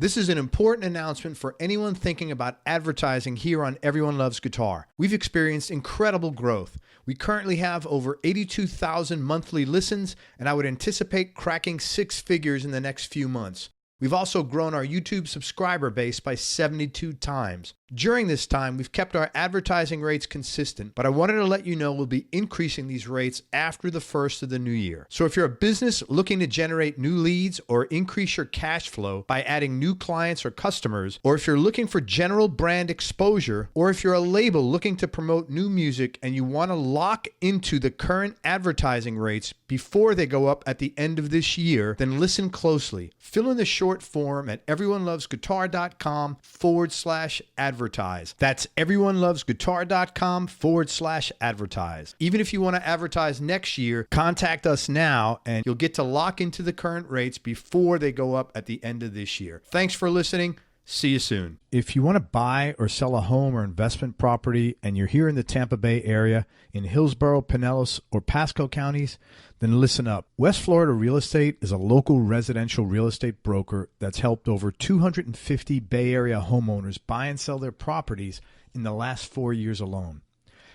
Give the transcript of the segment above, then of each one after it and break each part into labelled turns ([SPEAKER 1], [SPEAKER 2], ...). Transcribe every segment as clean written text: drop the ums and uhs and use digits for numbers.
[SPEAKER 1] This is an important announcement for anyone thinking about advertising here on Everyone Loves Guitar. We've experienced incredible growth. We currently have over 82,000 monthly listens, and I would anticipate cracking six figures in the next few months. We've also grown our YouTube subscriber base by 72 times. During this time, we've kept our advertising rates consistent, but I wanted to let you know we'll be increasing these rates after the first of the new year. So if you're a business looking to generate new leads or increase your cash flow by adding new clients or customers, or if you're looking for general brand exposure, or if you're a label looking to promote new music and you want to lock into the current advertising rates before they go up at the end of this year, then listen closely. Fill in the short form at everyonelovesguitar.com/advertise. That's everyonelovesguitar.com/advertise. Even if you want to advertise next year, contact us now and you'll get to lock into the current rates before they go up at the end of this year. Thanks for listening. See you soon. If you want to buy or sell a home or investment property and you're here in the Tampa Bay area, in Hillsborough, Pinellas, or Pasco counties, then listen up. West Florida Real Estate is a local residential real estate broker that's helped over 250 Bay Area homeowners buy and sell their properties in the last 4 years alone.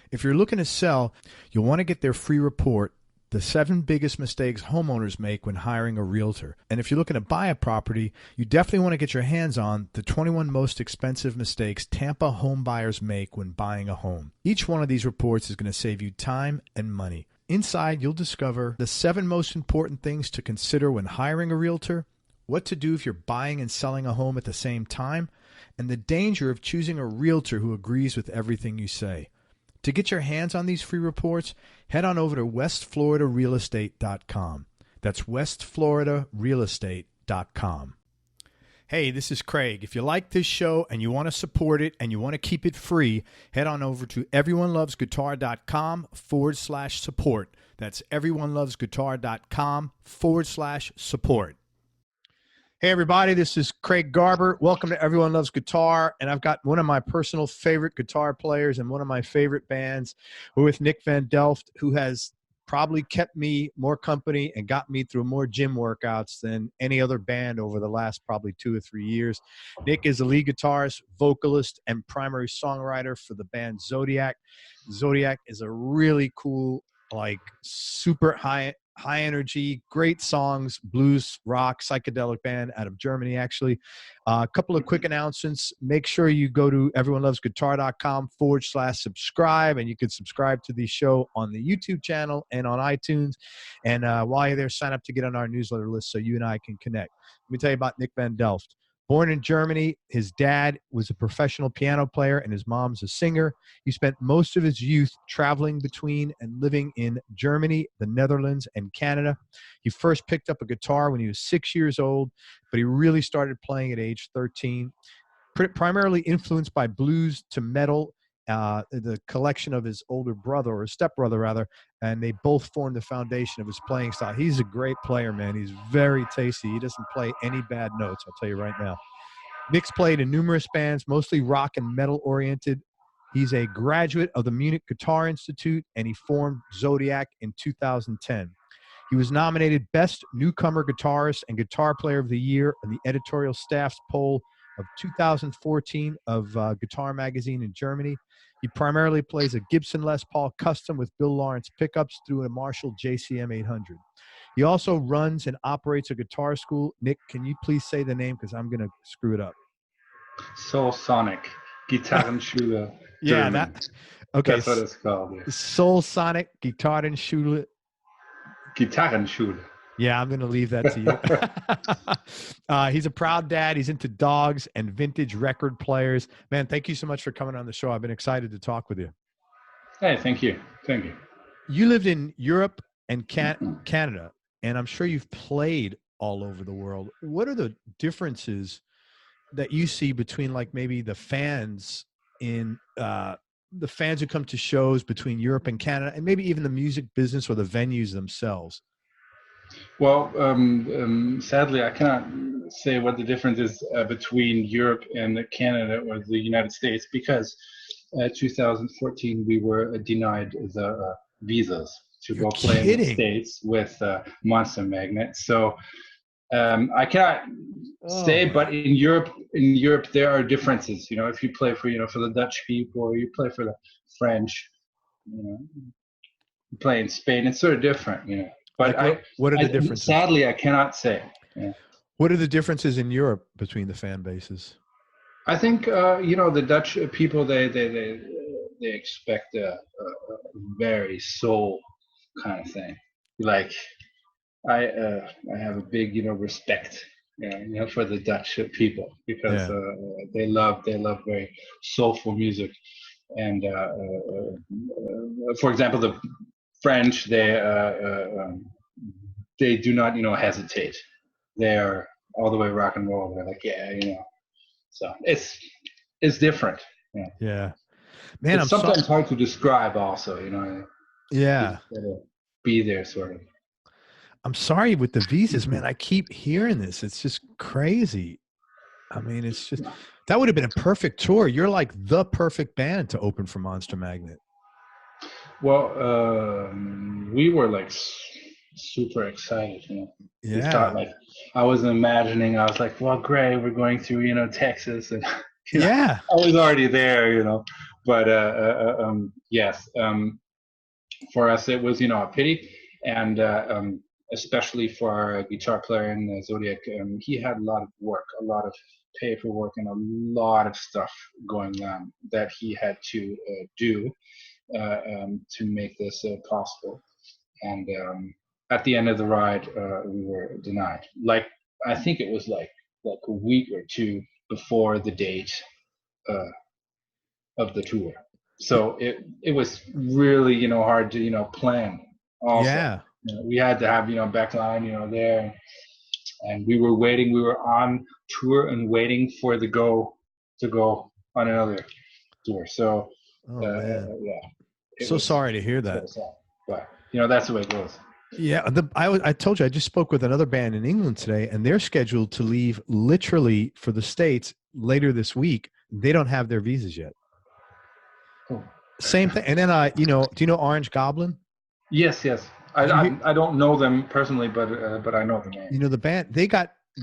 [SPEAKER 1] If you're looking to sell, you'll want to get their free report, The 7 Biggest Mistakes Homeowners Make When Hiring a Realtor. And if you're looking to buy a property, you definitely want to get your hands on the 21 Most Expensive Mistakes Tampa Home Buyers Make When Buying a Home. Each one of these reports is going to save you time and money. Inside, you'll discover the 7 most important things to consider when hiring a realtor, what to do if you're buying and selling a home at the same time, and the danger of choosing a realtor who agrees with everything you say. To get your hands on these free reports, head on over to westfloridarealestate.com. That's westfloridarealestate.com. Hey, this is Craig. If you like this show and you want to support it and you want to keep it free, head on over to everyonelovesguitar.com/support. That's everyonelovesguitar.com/support. Hey, everybody, this is Craig Garber. Welcome to Everyone Loves Guitar. And I've got one of my personal favorite guitar players and one of my favorite bands. We're with Nick Van Delft, who has probably kept me more company and got me through more gym workouts than any other band over the last probably 2 or 3 years. Nick is the lead guitarist, vocalist, and primary songwriter for the band Zodiac. Zodiac is a really cool, like super high energy, great songs, blues, rock, psychedelic band out of Germany, actually. A couple of quick announcements. Make sure you go to everyonelovesguitar.com/subscribe, and you can subscribe to the show on the YouTube channel and on iTunes. And while you're there, sign up to get on our newsletter list so you and I can connect. Let me tell you about Nick Van Delft. Born in Germany, his dad was a professional piano player and his mom's a singer. He spent most of his youth traveling between and living in Germany, the Netherlands, and Canada. He first picked up a guitar when he was 6 years old, but he really started playing at age 13. Primarily influenced by blues to metal, the collection of his older brother, or his stepbrother rather, and they both formed the foundation of his playing style. He's a great player, man. He's very tasty. He doesn't play any bad notes, I'll tell you right now. Nick's played in numerous bands, mostly rock and metal oriented. He's a graduate of the Munich Guitar Institute, and he formed Zodiac in 2010. He was nominated Best Newcomer Guitarist and Guitar Player of the Year in the editorial staff's poll of 2014 of Guitar Magazine in Germany. He primarily plays a Gibson Les Paul Custom with Bill Lawrence pickups through a Marshall JCM 800. He also runs and operates a guitar school. Nick, can you please say the name, because I'm going to screw it up?
[SPEAKER 2] Soul Sonic Gitarrenschule.
[SPEAKER 1] Yeah, okay.
[SPEAKER 2] That's what it's called. Yeah.
[SPEAKER 1] Soul Sonic Gitarrenschule.
[SPEAKER 2] Gitarrenschule.
[SPEAKER 1] Yeah, I'm going to leave that to you. He's a proud dad. He's into dogs and vintage record players. Man, thank you so much for coming on the show. I've been excited to talk with you.
[SPEAKER 2] Hey, thank you. Thank you.
[SPEAKER 1] You lived in Europe and Canada, and I'm sure you've played all over the world. What are the differences that you see between, like, maybe the fans in the fans who come to shows between Europe and Canada, and maybe even the music business or the venues themselves?
[SPEAKER 2] Well, sadly, I cannot say what the difference is between Europe and Canada or the United States, because 2014 we were denied the visas to go play in the States with Monster Magnet. So I cannot say, but in Europe there are differences. You know, if you play for for the Dutch people, or you play for the French, you know, you play in Spain, it's sort of different. You know, but
[SPEAKER 1] like what are the differences?
[SPEAKER 2] Sadly, I cannot say. Yeah.
[SPEAKER 1] What are the differences in Europe between the fan bases?
[SPEAKER 2] I think the Dutch people they expect a very soul kind of thing. Like I have a big respect for the Dutch people, because they love very soulful music. And for example, the French, they do not hesitate. They are all the way rock and roll. They're like, so it's different.
[SPEAKER 1] Yeah, man,
[SPEAKER 2] it's sometimes hard to describe also,
[SPEAKER 1] yeah,
[SPEAKER 2] be there sort of.
[SPEAKER 1] I'm sorry with the visas, man. I keep hearing this. It's just crazy. I mean, it's just, that would have been a perfect tour. You're like the perfect band to open for Monster Magnet.
[SPEAKER 2] Well, we were like super excited,
[SPEAKER 1] Yeah.
[SPEAKER 2] We thought, like, I was imagining, I was like, well, great, we're going through, Texas, and I was already there, but yes, for us it was, a pity, and especially for our guitar player in Zodiac, he had a lot of work, a lot of paperwork, and a lot of stuff going on that he had to do to make this possible. And at the end of the ride, we were denied. Like, I think it was like a week or two before the date of the tour. So it was really hard to plan. Also. Yeah. We had to have backline there, and we were waiting. We were on tour and waiting for the go to go on another tour. So yeah.
[SPEAKER 1] So sorry to hear that.
[SPEAKER 2] But that's the way it goes.
[SPEAKER 1] Yeah, I told you, I just spoke with another band in England today, and they're scheduled to leave literally for the States later this week. They don't have their visas yet.
[SPEAKER 2] Cool.
[SPEAKER 1] Same thing. And then do you know Orange Goblin?
[SPEAKER 2] Yes. I don't know them personally, but I know the name.
[SPEAKER 1] The band,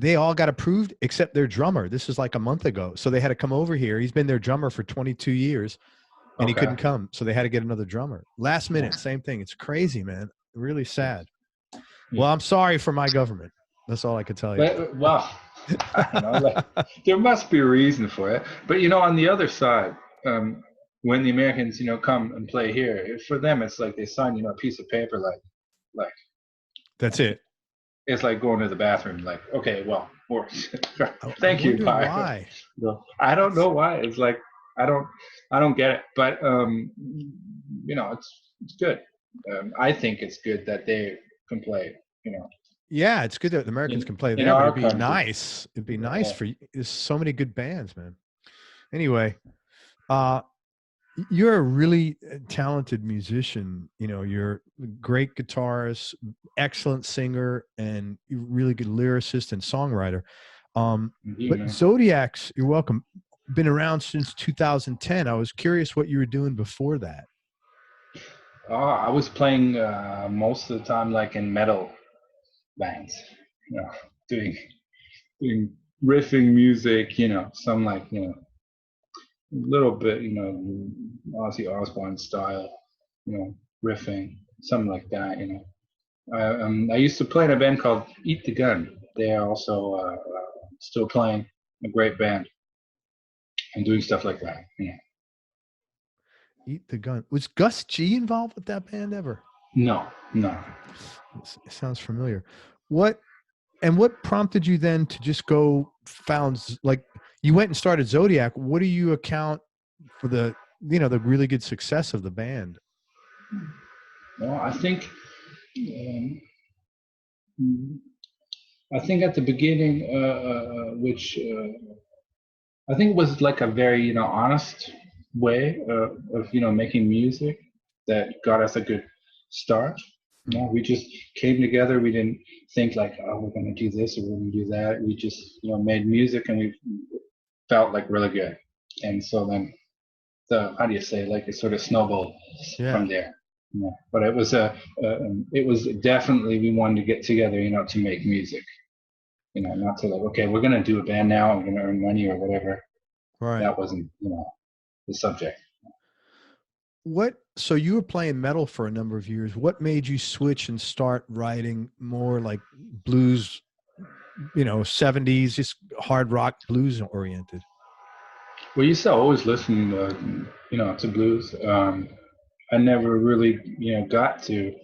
[SPEAKER 1] they all got approved except their drummer. This is like a month ago, so they had to come over here. He's been their drummer for 22 years, and he couldn't come, so they had to get another drummer. Last minute, same thing. It's crazy, man. Really sad. Well, I'm sorry for my government. That's all I could tell you.
[SPEAKER 2] Well, there must be a reason for it. But on the other side, when the Americans come and play here, for them it's like they sign a piece of paper like
[SPEAKER 1] that's it.
[SPEAKER 2] It's like going to the bathroom. Like, okay, well, thank you.
[SPEAKER 1] Why?
[SPEAKER 2] I don't know why. It's like I don't get it. But it's good. I think it's good that they can play.
[SPEAKER 1] Yeah, it's good that the Americans can play there. But it'd be nice. It'd be nice for you. There's so many good bands, man. Anyway, you're a really talented musician. You're a great guitarist, excellent singer, and really good lyricist and songwriter. But Zodiac's, you're welcome, been around since 2010. I was curious what you were doing before that.
[SPEAKER 2] I was playing most of the time like in metal bands, doing riffing music, some like, a little bit, Ozzy Osbourne style, riffing, something like that, I used to play in a band called Eat the Gun. They are also still playing, a great band, and doing stuff like that.
[SPEAKER 1] Eat the Gun. Was Gus G involved with that band ever?
[SPEAKER 2] No.
[SPEAKER 1] It sounds familiar. What prompted you then to just go you went and started Zodiac? What do you account for the really good success of the band?
[SPEAKER 2] Well, I think at the beginning, which I think was like a very honest way of making music that got us a good start. We just came together. We didn't think like, oh, we're going to do this or we're going to do that. We just made music, and we felt like really good. And so then how do you say, like, it sort of snowballed from there. But it was definitely, we wanted to get together to make music. You know, not to like, okay, we're gonna do a band now, I'm gonna earn money or whatever.
[SPEAKER 1] Right.
[SPEAKER 2] That wasn't, you know, the subject.
[SPEAKER 1] So you were playing metal for a number of years. What made you switch and start writing more like blues, you know, 70s, just hard rock blues oriented?
[SPEAKER 2] Well, you used to always listen, you know, to blues. I never really, you know, got to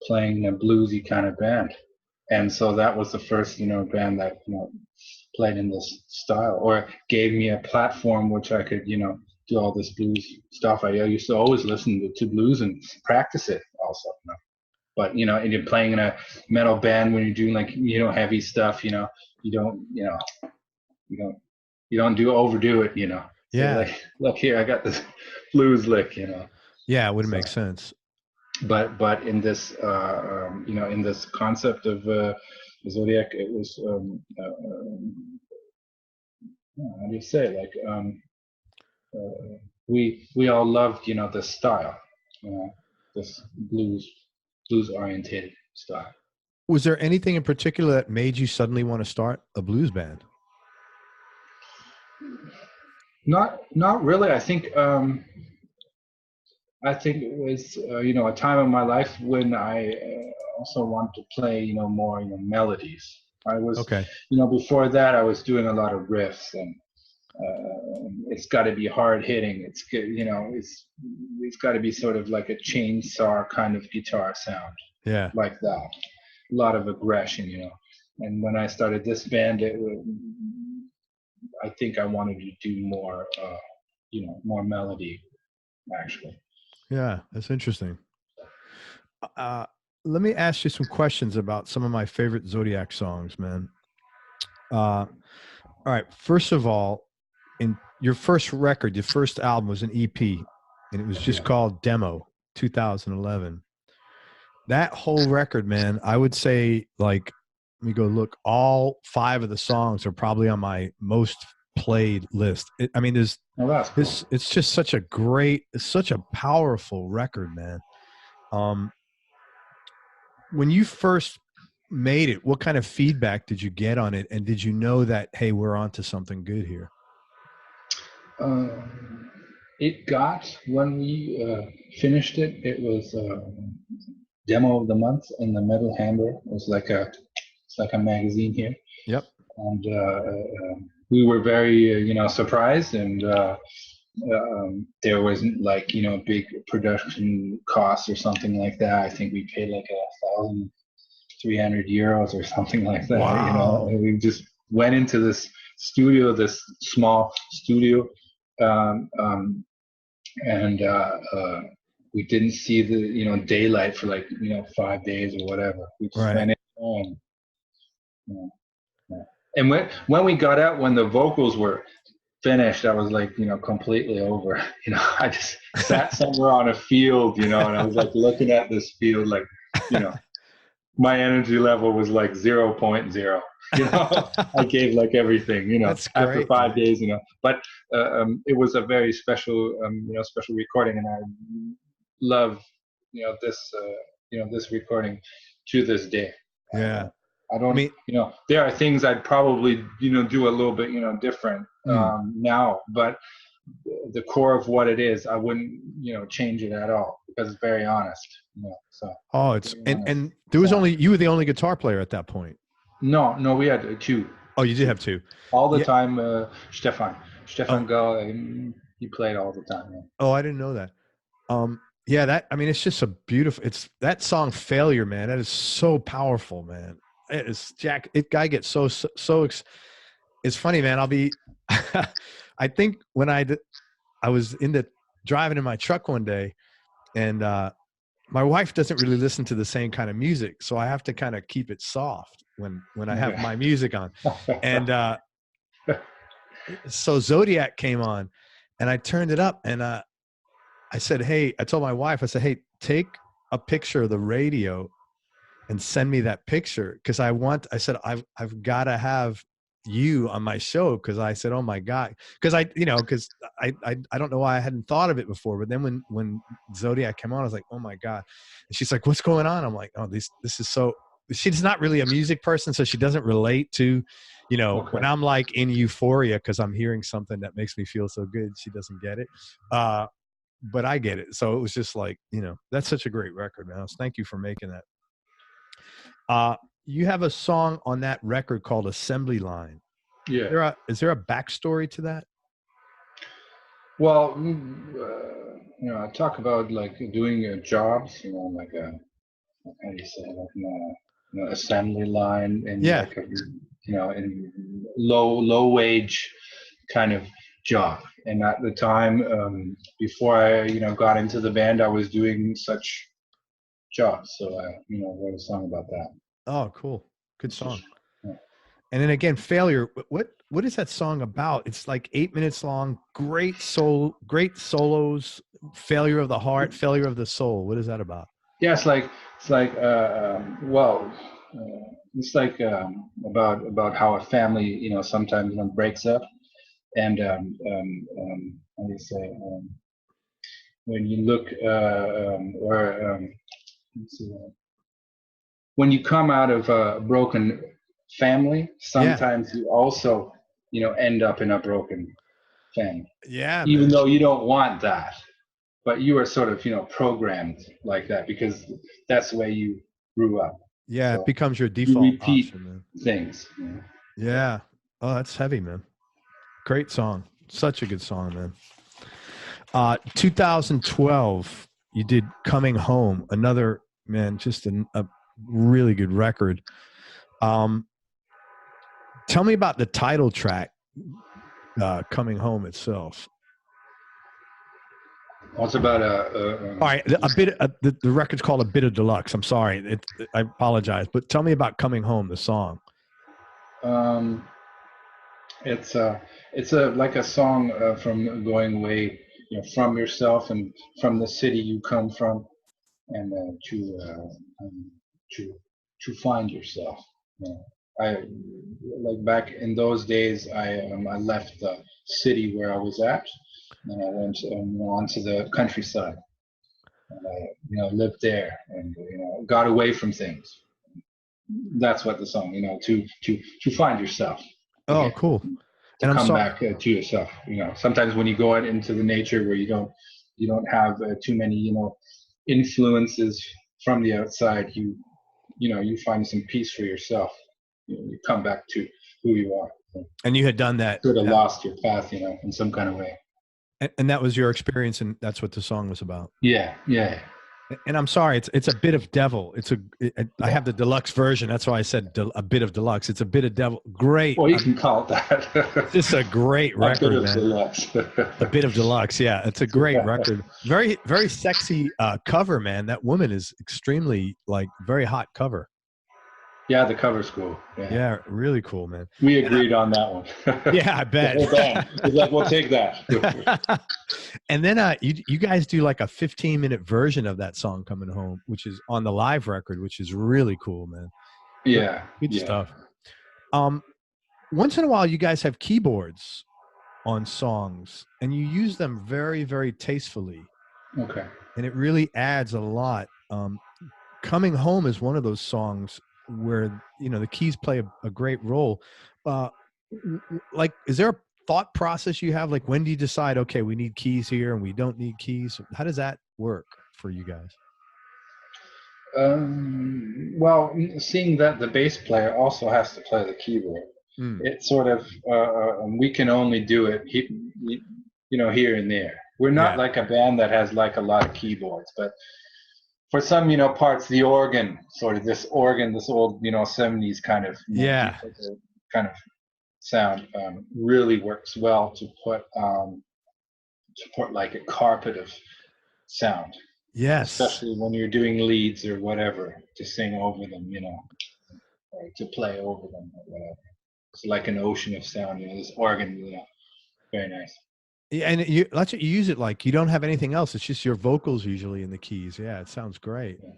[SPEAKER 2] playing a bluesy kind of band. And so that was the first, you know, band that, you know, played in this style or gave me a platform which I could, you know, do all this blues stuff. I used to always listen to blues and practice it also. You know? But, you know, and you're playing in a metal band when you're doing like, you know, heavy stuff, you know, you don't overdo it, you know.
[SPEAKER 1] Yeah.
[SPEAKER 2] So like, look here, I got this blues lick, you know.
[SPEAKER 1] Yeah, it would make sense.
[SPEAKER 2] But in this, you know, in this concept of Zodiac, it was, how do you say, like, we all loved, you know, this style, you know, this blues oriented style.
[SPEAKER 1] Was there anything in particular that made you suddenly want to start a blues band?
[SPEAKER 2] Not really. I think it was, you know, a time in my life when I also wanted to play, you know, more, you know, melodies. I was,
[SPEAKER 1] okay.
[SPEAKER 2] You know, before that I was doing a lot of riffs, and it's got to be hard hitting. It's good, you know, it's got to be sort of like a chainsaw kind of guitar sound.
[SPEAKER 1] Yeah.
[SPEAKER 2] Like that. A lot of aggression, you know. And when I started this band, I think I wanted to do more, you know, more melody, actually.
[SPEAKER 1] Yeah, that's interesting. Let me ask you some questions about some of my favorite Zodiac songs, man. All right. First of all, in your first record, your first album was an EP, and it was just called Demo, 2011. That whole record, man, I would say, like, let me go look. All 5 of the songs are probably on my most played list. I mean, there's this. It's just such a powerful record, man. When you first made it, what kind of feedback did you get on it, and did you know that, hey, we're onto something good here?
[SPEAKER 2] It got, when we finished it, it was Demo of the Month in the Metal Hammer. It was like a magazine here.
[SPEAKER 1] Yep.
[SPEAKER 2] And we were very, you know, surprised, and there wasn't like, you know, big production costs or something like that. I think we paid like 1,300 euros or something like that.
[SPEAKER 1] Wow.
[SPEAKER 2] You know, and we just went into this studio, this small studio, and we didn't see the, you know, daylight for like, you know, 5 days or whatever. We just went in and, you know, and when we got out, when the vocals were finished, I was like, you know, completely over. You know, I just sat somewhere on a field, you know, and I was like looking at this field, like, you know, my energy level was like 0.0. You know, I gave like everything, you know. That's great, after 5 days, you know. But it was a very special, you know, special recording, and I love, you know, this recording to this day.
[SPEAKER 1] Yeah.
[SPEAKER 2] I mean, you know, there are things I'd probably, you know, do a little bit, you know, different now, but the core of what it is, I wouldn't, you know, change it at all, because it's very honest. You know, so. Oh,
[SPEAKER 1] it's and there was you were the only guitar player at that point.
[SPEAKER 2] No, we had 2.
[SPEAKER 1] Oh, you did have 2.
[SPEAKER 2] All the time, Stefan Gall, he played all the time. Yeah.
[SPEAKER 1] Oh, I didn't know that. Yeah, I mean, it's just a beautiful. It's that song "Failure," man. That is so powerful, man. It is Jack. Guy gets so. It's funny, man. I think when I was driving in my truck one day, and my wife doesn't really listen to the same kind of music, so I have to kind of keep it soft when I have my music on. And so Zodiac came on, and I turned it up, and I said, hey, I told my wife, I said, hey, take a picture of the radio and send me that picture, because I said I've got to have you on my show, because I said, oh my God, because I don't know why I hadn't thought of it before, but then when Zodiac came on, I was like, oh my God. And she's like, what's going on? I'm like, oh, this is so she's not really a music person, so she doesn't relate to, you know,
[SPEAKER 2] Okay.
[SPEAKER 1] when I'm like in euphoria because I'm hearing something that makes me feel so good. She doesn't get it. But I get it. So it was just like, you know, that's such a great record, man. Thank you for making that. You have a song on that record called Assembly Line.
[SPEAKER 2] Yeah.
[SPEAKER 1] Is there a backstory to that?
[SPEAKER 2] Well, you know, I talk about like doing jobs, you know, like how do you say, like you know, assembly line and
[SPEAKER 1] Yeah.
[SPEAKER 2] like a, you know, in low wage kind of job. And at the time, before I, you know, got into the band, I was doing such jobs. So I, you know, wrote a song about that.
[SPEAKER 1] Oh, cool. Good song.
[SPEAKER 2] Yeah.
[SPEAKER 1] And then again, Failure. What is that song about? It's like 8 minutes long. Great solos. Failure of the heart, failure of the soul. What is that about?
[SPEAKER 2] Yeah, it's like well, it's like about how a family, you know, sometimes, you know, breaks up, and how do you say, when you look let's see, when you come out of a broken family, sometimes you also, you know, end up in a broken family.
[SPEAKER 1] Yeah,
[SPEAKER 2] even
[SPEAKER 1] man.
[SPEAKER 2] though you don't want that, but you are sort of, you know, programmed like that because that's the way you grew up.
[SPEAKER 1] Yeah,
[SPEAKER 2] So
[SPEAKER 1] it becomes your default
[SPEAKER 2] you repeat
[SPEAKER 1] option, man.
[SPEAKER 2] things. You know?
[SPEAKER 1] Yeah. Oh, that's heavy, man. Great song. Such a good song, man. 2012, you did Coming Home. Another, man, just a really good record. Tell me about the title track, Coming Home itself.
[SPEAKER 2] What's about
[SPEAKER 1] all right, the record's called A Bit of Deluxe. I'm sorry, I apologize, but tell me about Coming Home, the song.
[SPEAKER 2] It's like a song from going away, you know, from yourself and from the city you come from, and to find yourself. You know, I like back in those days. I left the city where I was at, and I went onto the countryside, and I, you know, lived there, and, you know, got away from things. That's what the song, you know, to find yourself.
[SPEAKER 1] Oh, cool.
[SPEAKER 2] To come back to yourself. You know, sometimes when you go out into the nature where you don't have too many, you know, influences from the outside, you know, you find some peace for yourself. You know, you come back to who you are.
[SPEAKER 1] And you had done that.
[SPEAKER 2] Sort of lost your path, you know, in some kind of way.
[SPEAKER 1] And that was your experience, and that's what the song was about.
[SPEAKER 2] Yeah, yeah.
[SPEAKER 1] And I'm sorry, it's a bit of devil. I have the deluxe version. That's why I said a bit of deluxe. It's a bit of devil. Great.
[SPEAKER 2] Well, you can call it that.
[SPEAKER 1] It's a great record,
[SPEAKER 2] man. Deluxe.
[SPEAKER 1] A bit of deluxe. Yeah, it's a great record. Very, very sexy cover, man. That woman is extremely, like, very hot cover.
[SPEAKER 2] Yeah, the cover's cool.
[SPEAKER 1] Yeah, really cool, man.
[SPEAKER 2] We agreed on that one.
[SPEAKER 1] Yeah, I bet.
[SPEAKER 2] He's like, we'll take that.
[SPEAKER 1] And then you guys do like a 15-minute version of that song Coming Home, which is on the live record, which is really cool, man.
[SPEAKER 2] Yeah.
[SPEAKER 1] Good stuff. Once in a while, you guys have keyboards on songs, and you use them very, very tastefully.
[SPEAKER 2] Okay.
[SPEAKER 1] And it really adds a lot. Coming Home is one of those songs where, you know, the keys play a great role. Like, is there a thought process you have? Like, when do you decide, okay, we need keys here and we don't need keys? How does that work for you guys?
[SPEAKER 2] Well, seeing that the bass player also has to play the keyboard, it's sort of, we can only do it, you know, here and there. We're not like a band that has like a lot of keyboards, but for some, you know, parts, the organ, sort of this old, you know, 70s kind of, kind of sound really works well to put like a carpet of sound.
[SPEAKER 1] Yes.
[SPEAKER 2] Especially when you're doing leads or whatever, to sing over them, you know, or to play over them or whatever. It's like an ocean of sound, you know, this organ, you know, very nice.
[SPEAKER 1] Yeah, and you use it like you don't have anything else. It's just your vocals usually in the keys. Yeah, it sounds great. Yeah.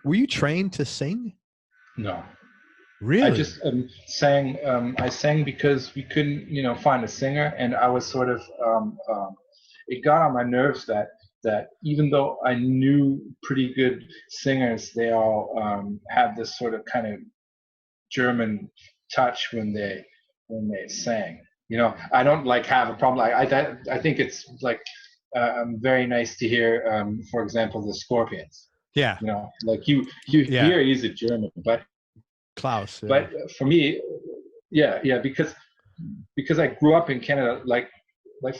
[SPEAKER 1] Were you trained to sing?
[SPEAKER 2] No.
[SPEAKER 1] Really?
[SPEAKER 2] I just sang. I sang because we couldn't, you know, find a singer, and I was sort of. It got on my nerves that that even though I knew pretty good singers, they all had this sort of kind of German touch when they sang. You know, I don't like have a problem. I think it's like very nice to hear, for example, the Scorpions.
[SPEAKER 1] Yeah.
[SPEAKER 2] You know, like you hear he's a German, but
[SPEAKER 1] Klaus. Yeah.
[SPEAKER 2] But for me, because I grew up in Canada, like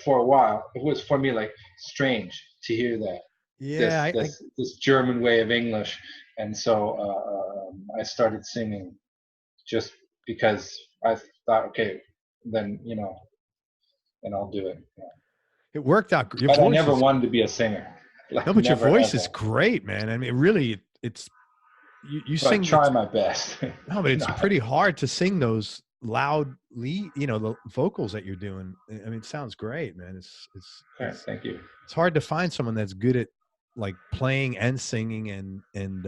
[SPEAKER 2] for a while, it was for me like strange to hear that.
[SPEAKER 1] Yeah.
[SPEAKER 2] This German way of English, and so I started singing just because I thought, okay, then then I'll do it. Yeah.
[SPEAKER 1] It worked out.
[SPEAKER 2] But I never wanted to be a singer.
[SPEAKER 1] Like, no, but your voice is great, man. I mean, really, it's you sing.
[SPEAKER 2] I try my best.
[SPEAKER 1] No, but it's pretty hard to sing those loudly, the vocals that you're doing. I mean, it sounds great, man. It's
[SPEAKER 2] thank you.
[SPEAKER 1] It's hard to find someone that's good at like playing and singing and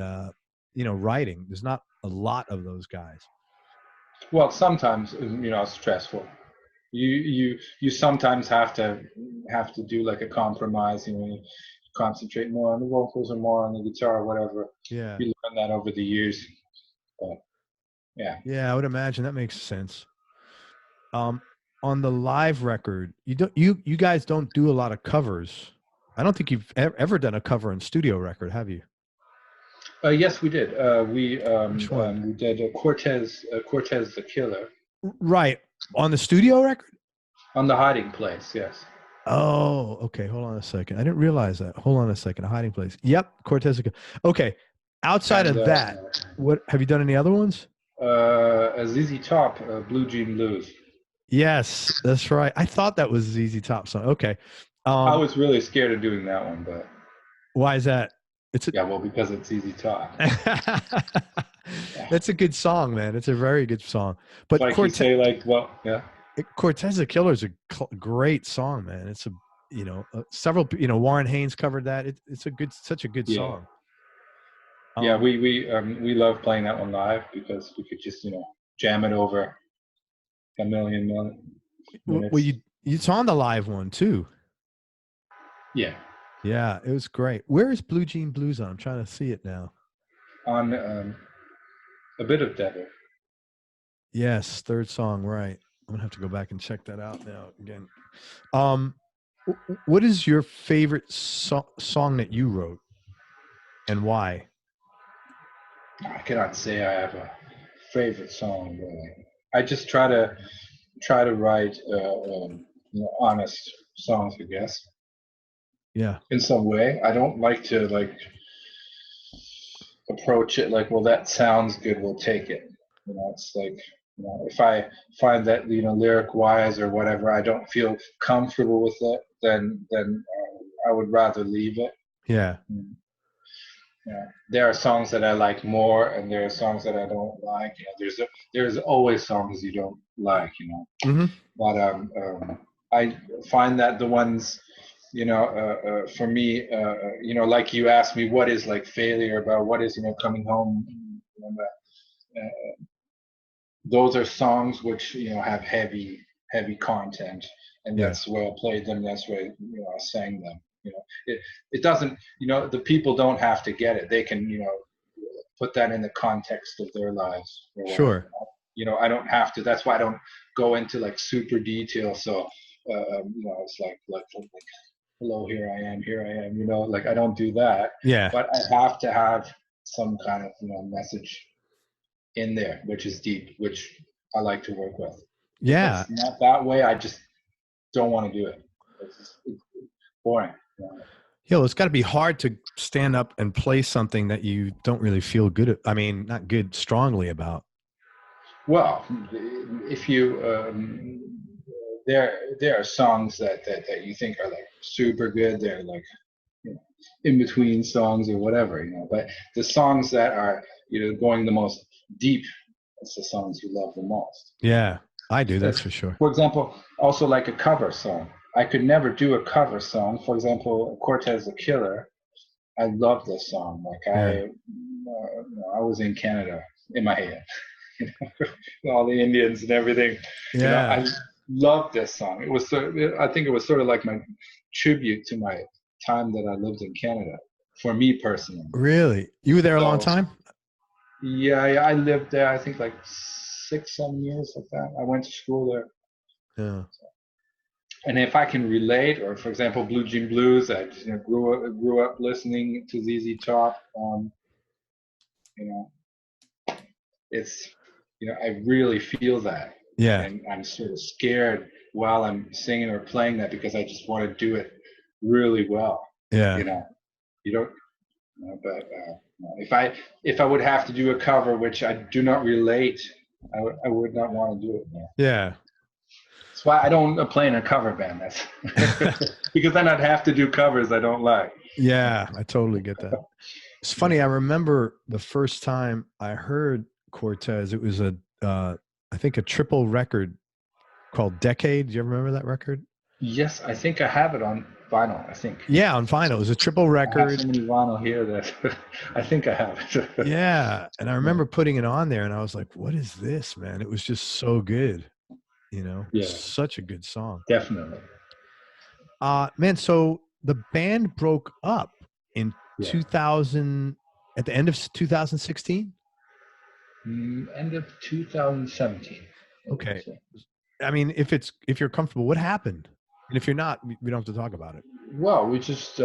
[SPEAKER 1] writing. There's not a lot of those guys.
[SPEAKER 2] Well, sometimes it's stressful. You sometimes have to do like a compromise. You concentrate more on the vocals or more on the guitar or whatever.
[SPEAKER 1] Yeah.
[SPEAKER 2] You learn that over the years. But, yeah.
[SPEAKER 1] Yeah, I would imagine that makes sense. On the live record, you guys don't do a lot of covers. I don't think you've ever done a cover in studio record, have you?
[SPEAKER 2] Yes, we did. We did Cortez the Killer.
[SPEAKER 1] Right. On the studio record?
[SPEAKER 2] On the Hiding Place, yes.
[SPEAKER 1] Oh, okay. Hold on a second. I didn't realize that. Hold on a second. A Hiding Place. Yep. Cortez. Okay. Outside of that, what have you done any other ones?
[SPEAKER 2] ZZ Top, Blue Jean Blues.
[SPEAKER 1] Yes, that's right. I thought that was ZZ Top song. Okay.
[SPEAKER 2] I was really scared of doing that one, but
[SPEAKER 1] why is that?
[SPEAKER 2] Because it's ZZ Top.
[SPEAKER 1] That's a good song, man. It's a very good song. But
[SPEAKER 2] like
[SPEAKER 1] Cortez,
[SPEAKER 2] you say,
[SPEAKER 1] Cortez the Killer is a great song, man. It's several, Warren Haynes covered that. It's such a good song.
[SPEAKER 2] Yeah, we love playing that one live because we could just jam it over a million minutes.
[SPEAKER 1] Well, it's on the live one too.
[SPEAKER 2] Yeah.
[SPEAKER 1] Yeah, it was great. Where is Blue Jean Blues on? I'm trying to see it now.
[SPEAKER 2] On A Bit of Devil.
[SPEAKER 1] Yes, third song, right. I'm gonna have to go back and check that out now again. What is your favorite song that you wrote, and why?
[SPEAKER 2] I cannot say I have a favorite song. Really. I just try to write honest songs, I guess.
[SPEAKER 1] Yeah.
[SPEAKER 2] In some way, I don't like to approach it like, well, that sounds good, we'll take it. It's like, if I find that lyric wise or whatever, I don't feel comfortable with it, then I would rather leave it.
[SPEAKER 1] Yeah.
[SPEAKER 2] Yeah. There are songs that I like more, and there are songs that I don't like. There's always songs you don't like,
[SPEAKER 1] Mm-hmm.
[SPEAKER 2] But I find that the ones. For me, like you asked me, what is like failure about? What is coming home? Those are songs which have heavy content, and that's where I played them. That's where I sang them. It doesn't. The people don't have to get it. They can put that in the context of their lives.
[SPEAKER 1] Sure.
[SPEAKER 2] I don't have to. That's why I don't go into like super detail. So it's like hello, here I am, like I don't do that.
[SPEAKER 1] Yeah.
[SPEAKER 2] But I have to have some kind of, message in there, which is deep, which I like to work with.
[SPEAKER 1] Yeah.
[SPEAKER 2] If it's not that way, I just don't want to do it. It's boring.
[SPEAKER 1] Well, it's got to be hard to stand up and play something that you don't really feel good at. I mean, not good strongly about.
[SPEAKER 2] Well, if you, there are songs that you think are like super good. They're like in between songs or whatever, But the songs that are going the most deep, that's the songs you love the most.
[SPEAKER 1] Yeah, I do. That's for sure.
[SPEAKER 2] For example, also like a cover song. I could never do a cover song. For example, Cortez the Killer. I love this song. Like I was in Canada in my head, all the Indians and everything.
[SPEAKER 1] Yeah.
[SPEAKER 2] I love this song. I think it was sort of like my tribute to my time that I lived in Canada, for me personally.
[SPEAKER 1] Really? You were there a long time?
[SPEAKER 2] Yeah, I lived there, I think like 6-7 years like that. I went to school there.
[SPEAKER 1] Yeah.
[SPEAKER 2] And if I can relate, or for example, Blue Jean Blues, I grew up listening to ZZ Top. It's, I really feel that.
[SPEAKER 1] Yeah.
[SPEAKER 2] And I'm sort of scared while I'm singing or playing that, because I just want to do it really well.
[SPEAKER 1] Yeah.
[SPEAKER 2] You don't. But if I would have to do a cover which I do not relate, I would not want to do it.
[SPEAKER 1] Yeah.
[SPEAKER 2] That's why I don't play in a cover band. That's because then I'd have to do covers I don't like.
[SPEAKER 1] Yeah, I totally get that. It's funny. I remember the first time I heard Cortez. It was I think a triple record called Decade. Do you ever remember that record?
[SPEAKER 2] Yes, I think I have it on vinyl. I think.
[SPEAKER 1] Yeah, on vinyl. It was a triple record.
[SPEAKER 2] I have so many vinyl here that I think I have it.
[SPEAKER 1] Yeah, and I remember putting it on there, and I was like, "What is this, man?" It was just so good.
[SPEAKER 2] Yeah.
[SPEAKER 1] Such a good song.
[SPEAKER 2] Definitely.
[SPEAKER 1] Man, so the band broke up in 2000, at the end of 2016?
[SPEAKER 2] End of 2017.
[SPEAKER 1] Okay. I mean, if you're comfortable, what happened? And if you're not, we don't have to talk about it.
[SPEAKER 2] Well, we just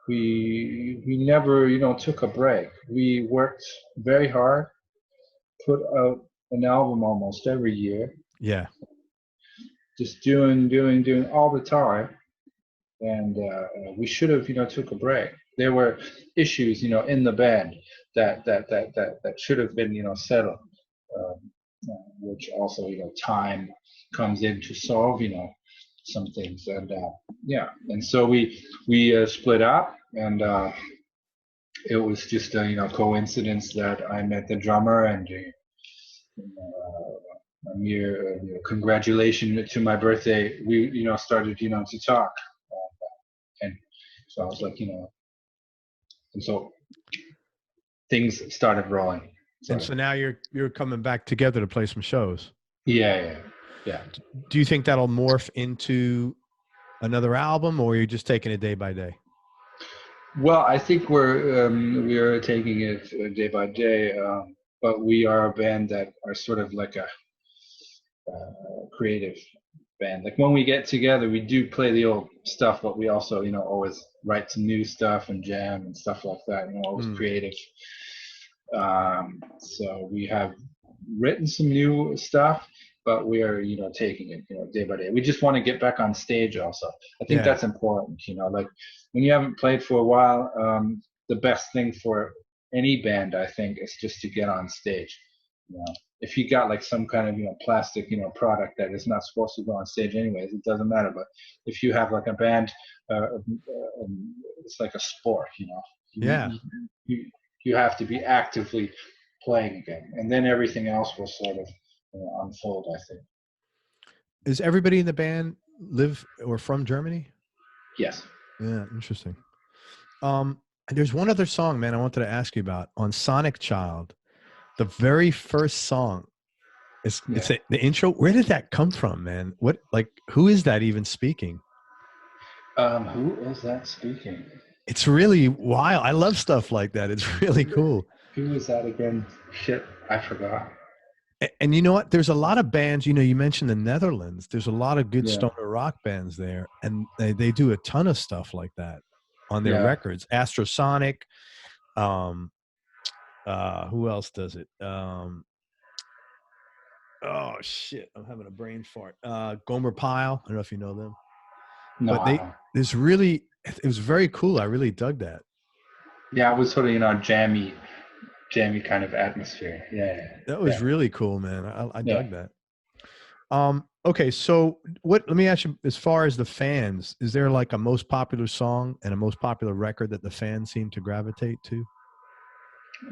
[SPEAKER 2] we never took a break. We worked very hard, put out an album almost every year.
[SPEAKER 1] Yeah.
[SPEAKER 2] Just doing all the time, and we should have took a break. There were issues in the band that should have been settled, which also time comes in to solve some things, and and so we split up, and it was just a coincidence that I met the drummer, and a mere congratulation to my birthday, we started to talk, and so I was like and so things started rolling.
[SPEAKER 1] And so now you're coming back together to play some shows.
[SPEAKER 2] Yeah.
[SPEAKER 1] Do you think that'll morph into another album, or you're just taking it day by day?
[SPEAKER 2] Well, I think we are taking it day by day, but we are a band that are sort of like a creative band. Like when we get together, we do play the old stuff, but we also always write some new stuff and jam and stuff like that. Always creative. So we have written some new stuff, but we are taking it day by day. We just want to get back on stage also. I think that's important. Like when you haven't played for a while, the best thing for any band, I think, is just to get on stage. If you got like some kind of plastic product that is not supposed to go on stage anyways, it doesn't matter. But if you have like a band, it's like a sport. You have to be actively playing again, and then everything else will sort of unfold, I think.
[SPEAKER 1] Is everybody in the band live or from Germany?
[SPEAKER 2] Yes.
[SPEAKER 1] Yeah, interesting. There's one other song, man, I wanted to ask you about. On Sonic Child, the very first song, it's the intro. Where did that come from, man? Who is that even speaking?
[SPEAKER 2] Who is that speaking?
[SPEAKER 1] It's really wild. I love stuff like that. It's really cool.
[SPEAKER 2] Who is that again? Shit, I forgot.
[SPEAKER 1] And you know what? There's a lot of bands, you mentioned the Netherlands. There's a lot of good stoner rock bands there. And they do a ton of stuff like that on their records. Astrosonic. Who else does it? Oh, shit. I'm having a brain fart. Gomer Pyle. I don't know if you know them.
[SPEAKER 2] No.
[SPEAKER 1] But it was very cool. I really dug that.
[SPEAKER 2] Yeah, it was sort of, jammy kind of atmosphere. Yeah.
[SPEAKER 1] That was really cool, man. I dug that. Okay, so let me ask you, as far as the fans, is there like a most popular song and a most popular record that the fans seem to gravitate to?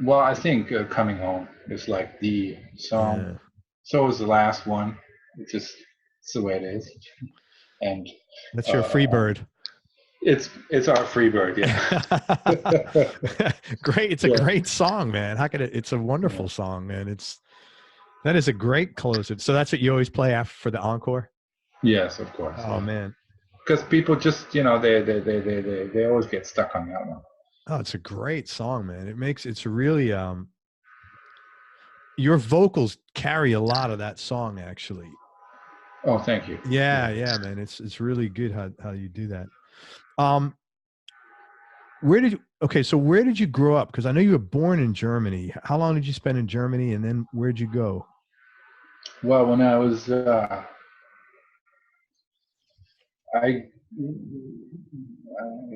[SPEAKER 2] Well, I think Coming Home is like the song. Yeah. So is the last one. It's the way it is. And
[SPEAKER 1] that's your free bird.
[SPEAKER 2] It's our free bird, yeah.
[SPEAKER 1] Great. It's a great song, man. How could it's a wonderful song, man. That is a great closer. So that's what you always play after for the encore?
[SPEAKER 2] Yes, of course.
[SPEAKER 1] Oh, man.
[SPEAKER 2] because people just, they always get stuck on that one.
[SPEAKER 1] Oh, it's a great song, man. It's really, your vocals carry a lot of that song, actually.
[SPEAKER 2] Oh, thank you.
[SPEAKER 1] Yeah, man. It's really good how you do that. So where did you grow up? Because I know you were born in Germany. How long did you spend in Germany, and then where'd you go?
[SPEAKER 2] Well, when I was, I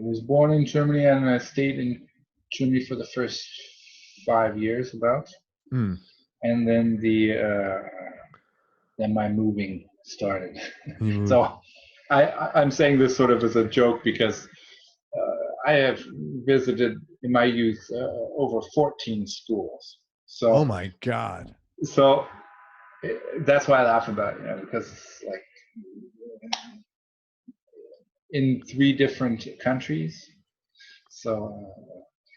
[SPEAKER 2] was born in Germany, and I stayed in Germany for the first 5 years, about.
[SPEAKER 1] Mm.
[SPEAKER 2] And then then my moving started. So I'm saying this sort of as a joke, because I have visited in my youth over 14 schools. So,
[SPEAKER 1] oh my God.
[SPEAKER 2] So that's why I laugh about it, because like in 3 different countries. So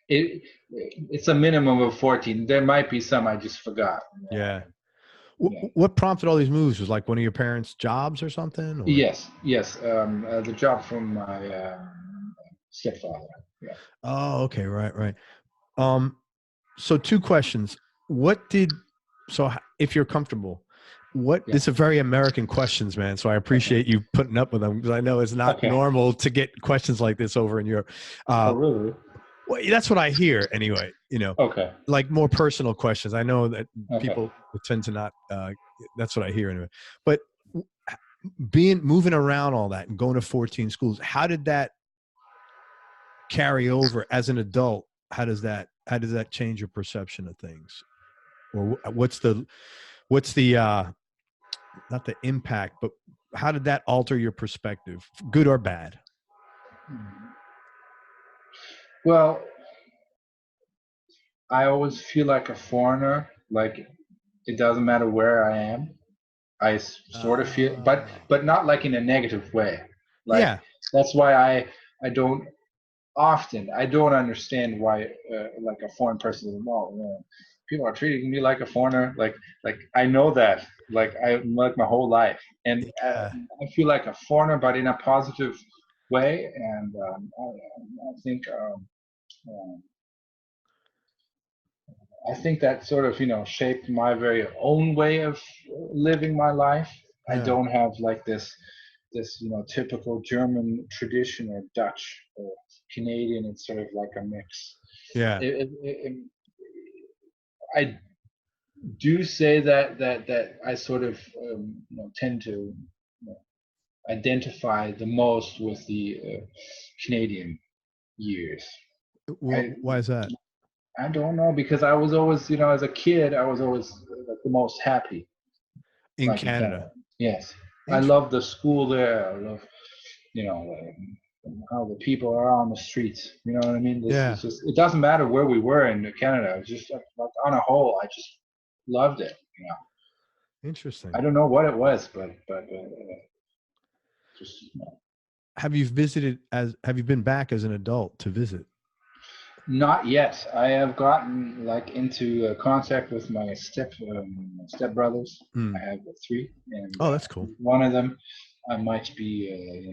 [SPEAKER 2] it's a minimum of 14. There might be some I just forgot.
[SPEAKER 1] Yeah. What prompted all these moves? Was like one of your parents' jobs or something? Or?
[SPEAKER 2] Yes. The job from my stepfather. Yeah.
[SPEAKER 1] Oh, okay. Right. So 2 questions. If you're comfortable, It's a very American questions, man. So I appreciate you putting up with them, because I know it's not normal to get questions like this over in Europe.
[SPEAKER 2] Oh, really?
[SPEAKER 1] Well, that's what I hear anyway,
[SPEAKER 2] Okay.
[SPEAKER 1] Like more personal questions. I know that people tend to not, that's what I hear anyway. But moving around all that and going to 14 schools, how did that carry over as an adult? How does that change your perception of things? Or what's the not the impact, but how did that alter your perspective, good or bad?
[SPEAKER 2] Well, I always feel like a foreigner. Like, it doesn't matter where I am. I sort of feel, but not like in a negative way. Like, that's why I don't understand why like a foreign person is involved. People are treating me like a foreigner. Like I know that. Like my whole life, and I feel like a foreigner, but in a positive way. And I think that sort of shaped my very own way of living my life. I don't have like this typical German tradition, or Dutch or Canadian. It's sort of like a mix.
[SPEAKER 1] Yeah.
[SPEAKER 2] I do say that I sort of tend to identify the most with the Canadian years.
[SPEAKER 1] Why is that?
[SPEAKER 2] I don't know, because I was always, as a kid, I was always the most happy
[SPEAKER 1] in Canada.
[SPEAKER 2] Yes, I love the school there. I love, how the people are on the streets. You know what I mean? It's just, it doesn't matter where we were in Canada. It was just like on a whole, I just loved it.
[SPEAKER 1] Interesting.
[SPEAKER 2] I don't know what it was, but just.
[SPEAKER 1] Have you been back as an adult to visit?
[SPEAKER 2] Not yet. I have gotten into contact with my step brothers. I have 3, and
[SPEAKER 1] that's cool.
[SPEAKER 2] One of them, I might be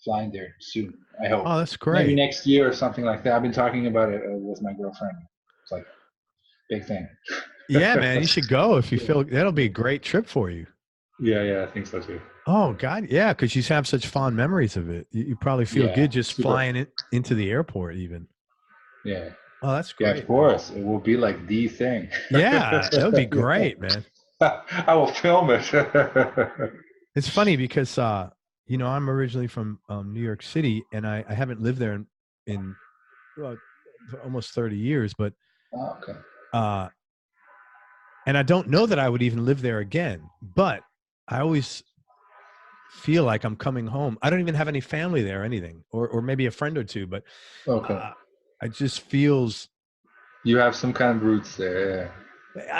[SPEAKER 2] flying there soon. I hope.
[SPEAKER 1] Oh, that's great.
[SPEAKER 2] Maybe next year or something like that. I've been talking about it with my girlfriend. It's like big thing.
[SPEAKER 1] Yeah, man, you should go if you feel that'll be a great trip for you.
[SPEAKER 2] Yeah, I think so too.
[SPEAKER 1] Oh God, yeah, because you have such fond memories of it. You probably feel good just flying into the airport, even.
[SPEAKER 2] Yeah.
[SPEAKER 1] Oh, that's great.
[SPEAKER 2] Yeah, of course. It will be like the thing.
[SPEAKER 1] Yeah, that would be great, man.
[SPEAKER 2] I will film it.
[SPEAKER 1] It's funny because, I'm originally from New York City, and I haven't lived there in almost 30 years, but and I don't know that I would even live there again, but I always feel like I'm coming home. I don't even have any family there or anything, or maybe a friend or two, but it just feels.
[SPEAKER 2] You have some kind of roots there.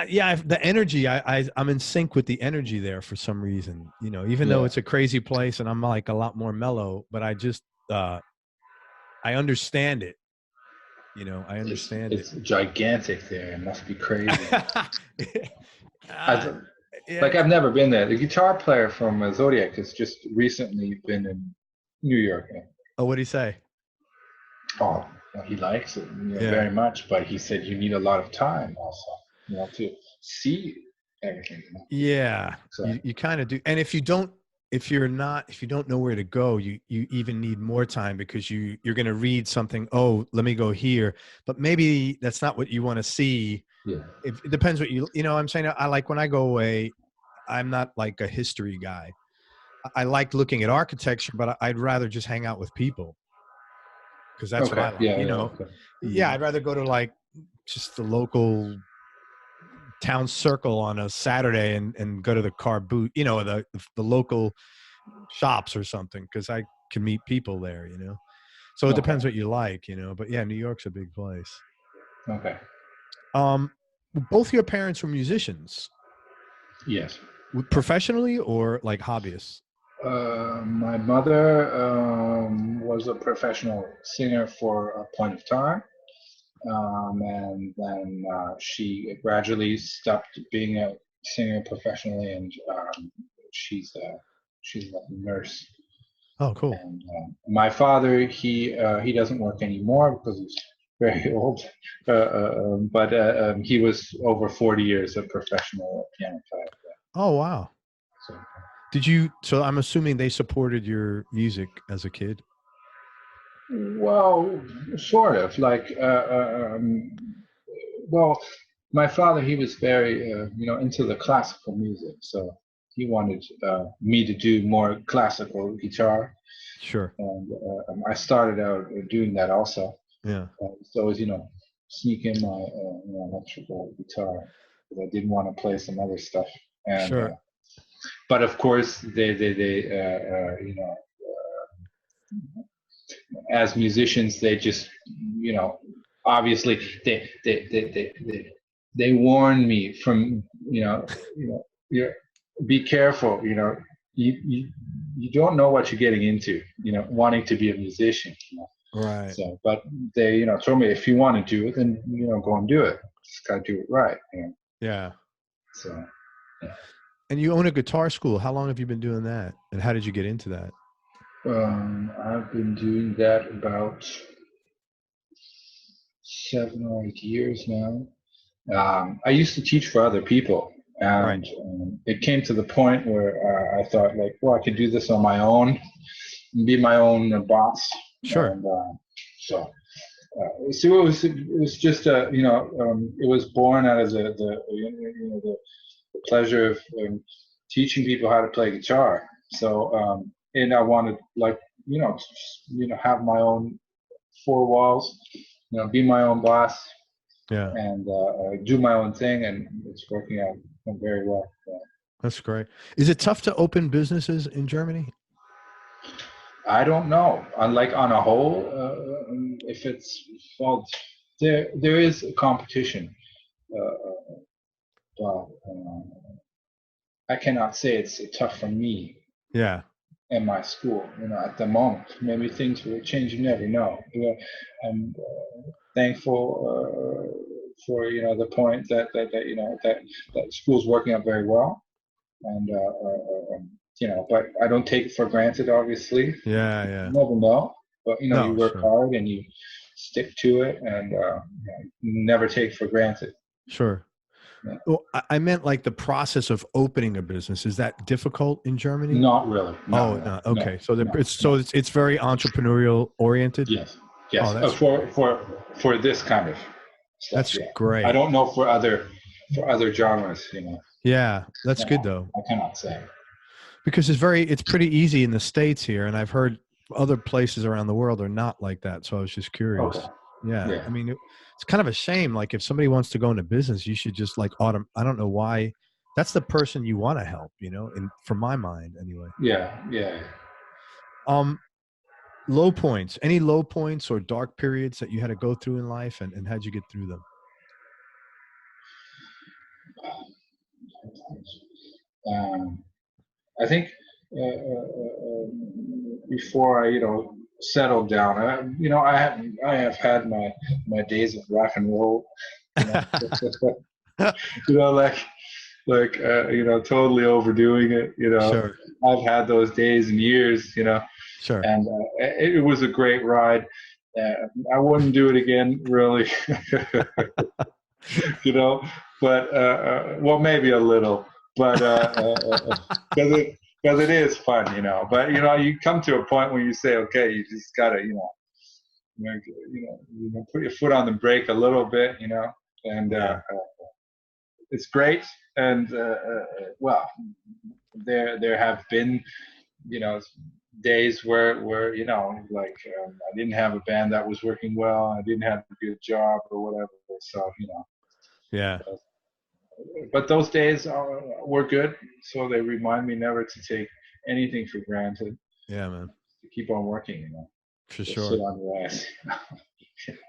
[SPEAKER 1] Yeah, the energy. I'm in sync with the energy there for some reason. Even though it's a crazy place and I'm like a lot more mellow, but I just I understand it. I understand
[SPEAKER 2] it's gigantic there. It must be crazy. Like, I've never been there. The guitar player from Zodiac has just recently been in New York. Yeah.
[SPEAKER 1] Oh, what did he say?
[SPEAKER 2] Oh, well, he likes it,
[SPEAKER 1] Yeah.
[SPEAKER 2] very much, but he said you need a lot of time also, to see everything.
[SPEAKER 1] Yeah,
[SPEAKER 2] So,
[SPEAKER 1] you kind of do. And if you don't know where to go, you even need more time, because you're going to read something. Oh, let me go here, but maybe that's not what you want to see.
[SPEAKER 2] yeah.
[SPEAKER 1] It depends what I'm saying. I like, when I go away, I'm not like a history guy. I like looking at architecture, but I'd rather just hang out with people, because that's what I
[SPEAKER 2] Okay.
[SPEAKER 1] like.
[SPEAKER 2] Yeah. Okay.
[SPEAKER 1] Yeah, I'd rather go to like just the local town circle on a Saturday and go to the car boot, the local shops or something, because I can meet people there, So it depends what you like, But yeah, New York's a big place.
[SPEAKER 2] Okay.
[SPEAKER 1] Both your parents were musicians.
[SPEAKER 2] Yes.
[SPEAKER 1] Professionally or like hobbyists?
[SPEAKER 2] My mother was a professional singer for a point of time, and then she gradually stopped being a singer professionally, and she's a nurse.
[SPEAKER 1] Oh, cool.
[SPEAKER 2] And my father, he doesn't work anymore because he's very old, but he was over 40 years a professional piano player.
[SPEAKER 1] Oh, wow.
[SPEAKER 2] So,
[SPEAKER 1] so I'm assuming they supported your music as a kid?
[SPEAKER 2] well, sort of. Like, well, my father, he was very, into the classical music, so he wanted me to do more classical guitar.
[SPEAKER 1] Sure.
[SPEAKER 2] And I started out doing that also.
[SPEAKER 1] Yeah.
[SPEAKER 2] So I was, sneak in my electrical guitar, because I didn't want to play some other stuff. And,
[SPEAKER 1] sure.
[SPEAKER 2] But of course, they as musicians, they just, obviously they warned me from, be careful, you don't know what you're getting into, wanting to be a musician.
[SPEAKER 1] Right.
[SPEAKER 2] So, but they, told me, if you want to do it, then, go and do it. Just got to do it right.
[SPEAKER 1] Yeah.
[SPEAKER 2] So, yeah.
[SPEAKER 1] And you own a guitar school. How long have you been doing that? And how did you get into that?
[SPEAKER 2] I've been doing that about 7 or 8 years now. I used to teach for other people, and it came to the point where I thought, like, well, I could do this on my own, be my own boss.
[SPEAKER 1] Sure.
[SPEAKER 2] And so it was just it was born out of the pleasure of teaching people how to play guitar. So and I wanted, like, have my own four walls, be my own boss.
[SPEAKER 1] Yeah.
[SPEAKER 2] And do my own thing, and it's working out very well. Yeah.
[SPEAKER 1] That's great. Is it tough to open businesses in Germany?
[SPEAKER 2] I don't know. Unlike on a whole, if it's, well, there is a competition, but I cannot say it's tough for me.
[SPEAKER 1] Yeah.
[SPEAKER 2] In my school, at the moment, maybe things will change. You never know. I'm thankful for the point that school's working out very well, and but I don't take it for granted, obviously.
[SPEAKER 1] Yeah.
[SPEAKER 2] You never know, but you work hard and you stick to it, and never take it for granted.
[SPEAKER 1] Sure. Yeah. Well, I meant like the process of opening a business. Is that difficult in Germany?
[SPEAKER 2] Not really.
[SPEAKER 1] No. Okay. So it's very entrepreneurial oriented.
[SPEAKER 2] Yes. Yes. For this kind of stuff.
[SPEAKER 1] That's great.
[SPEAKER 2] I don't know for other genres.
[SPEAKER 1] Yeah, that's good though.
[SPEAKER 2] I cannot say.
[SPEAKER 1] Because it's pretty easy in the States here, and I've heard other places around the world are not like that. So I was just curious.
[SPEAKER 2] Okay.
[SPEAKER 1] Yeah. I mean, it's kind of a shame. Like, if somebody wants to go into business, you should just like I don't know why. That's the person you want to help, from my mind anyway.
[SPEAKER 2] Yeah.
[SPEAKER 1] Low points. Any low points or dark periods that you had to go through in life, and how'd you get through them?
[SPEAKER 2] I think before I settled down, I have had my days of rock and roll, totally overdoing it.
[SPEAKER 1] Sure.
[SPEAKER 2] I've had those days and years,
[SPEAKER 1] Sure.
[SPEAKER 2] And it was a great ride. I wouldn't do it again, really. You know, but well, maybe a little, but because it is fun, you know. But you know, you come to a point where you say, okay, you just gotta, put your foot on the brake a little bit, you know, and it's great. And well, there have been, you know, days where you know, like I didn't have a band that was working well, I didn't have a good job or whatever, so you know.
[SPEAKER 1] Yeah.
[SPEAKER 2] But those days were good, so they remind me never to take anything for granted.
[SPEAKER 1] Yeah, man.
[SPEAKER 2] To keep on working, you know.
[SPEAKER 1] For
[SPEAKER 2] Just
[SPEAKER 1] sure.
[SPEAKER 2] sit on your ass.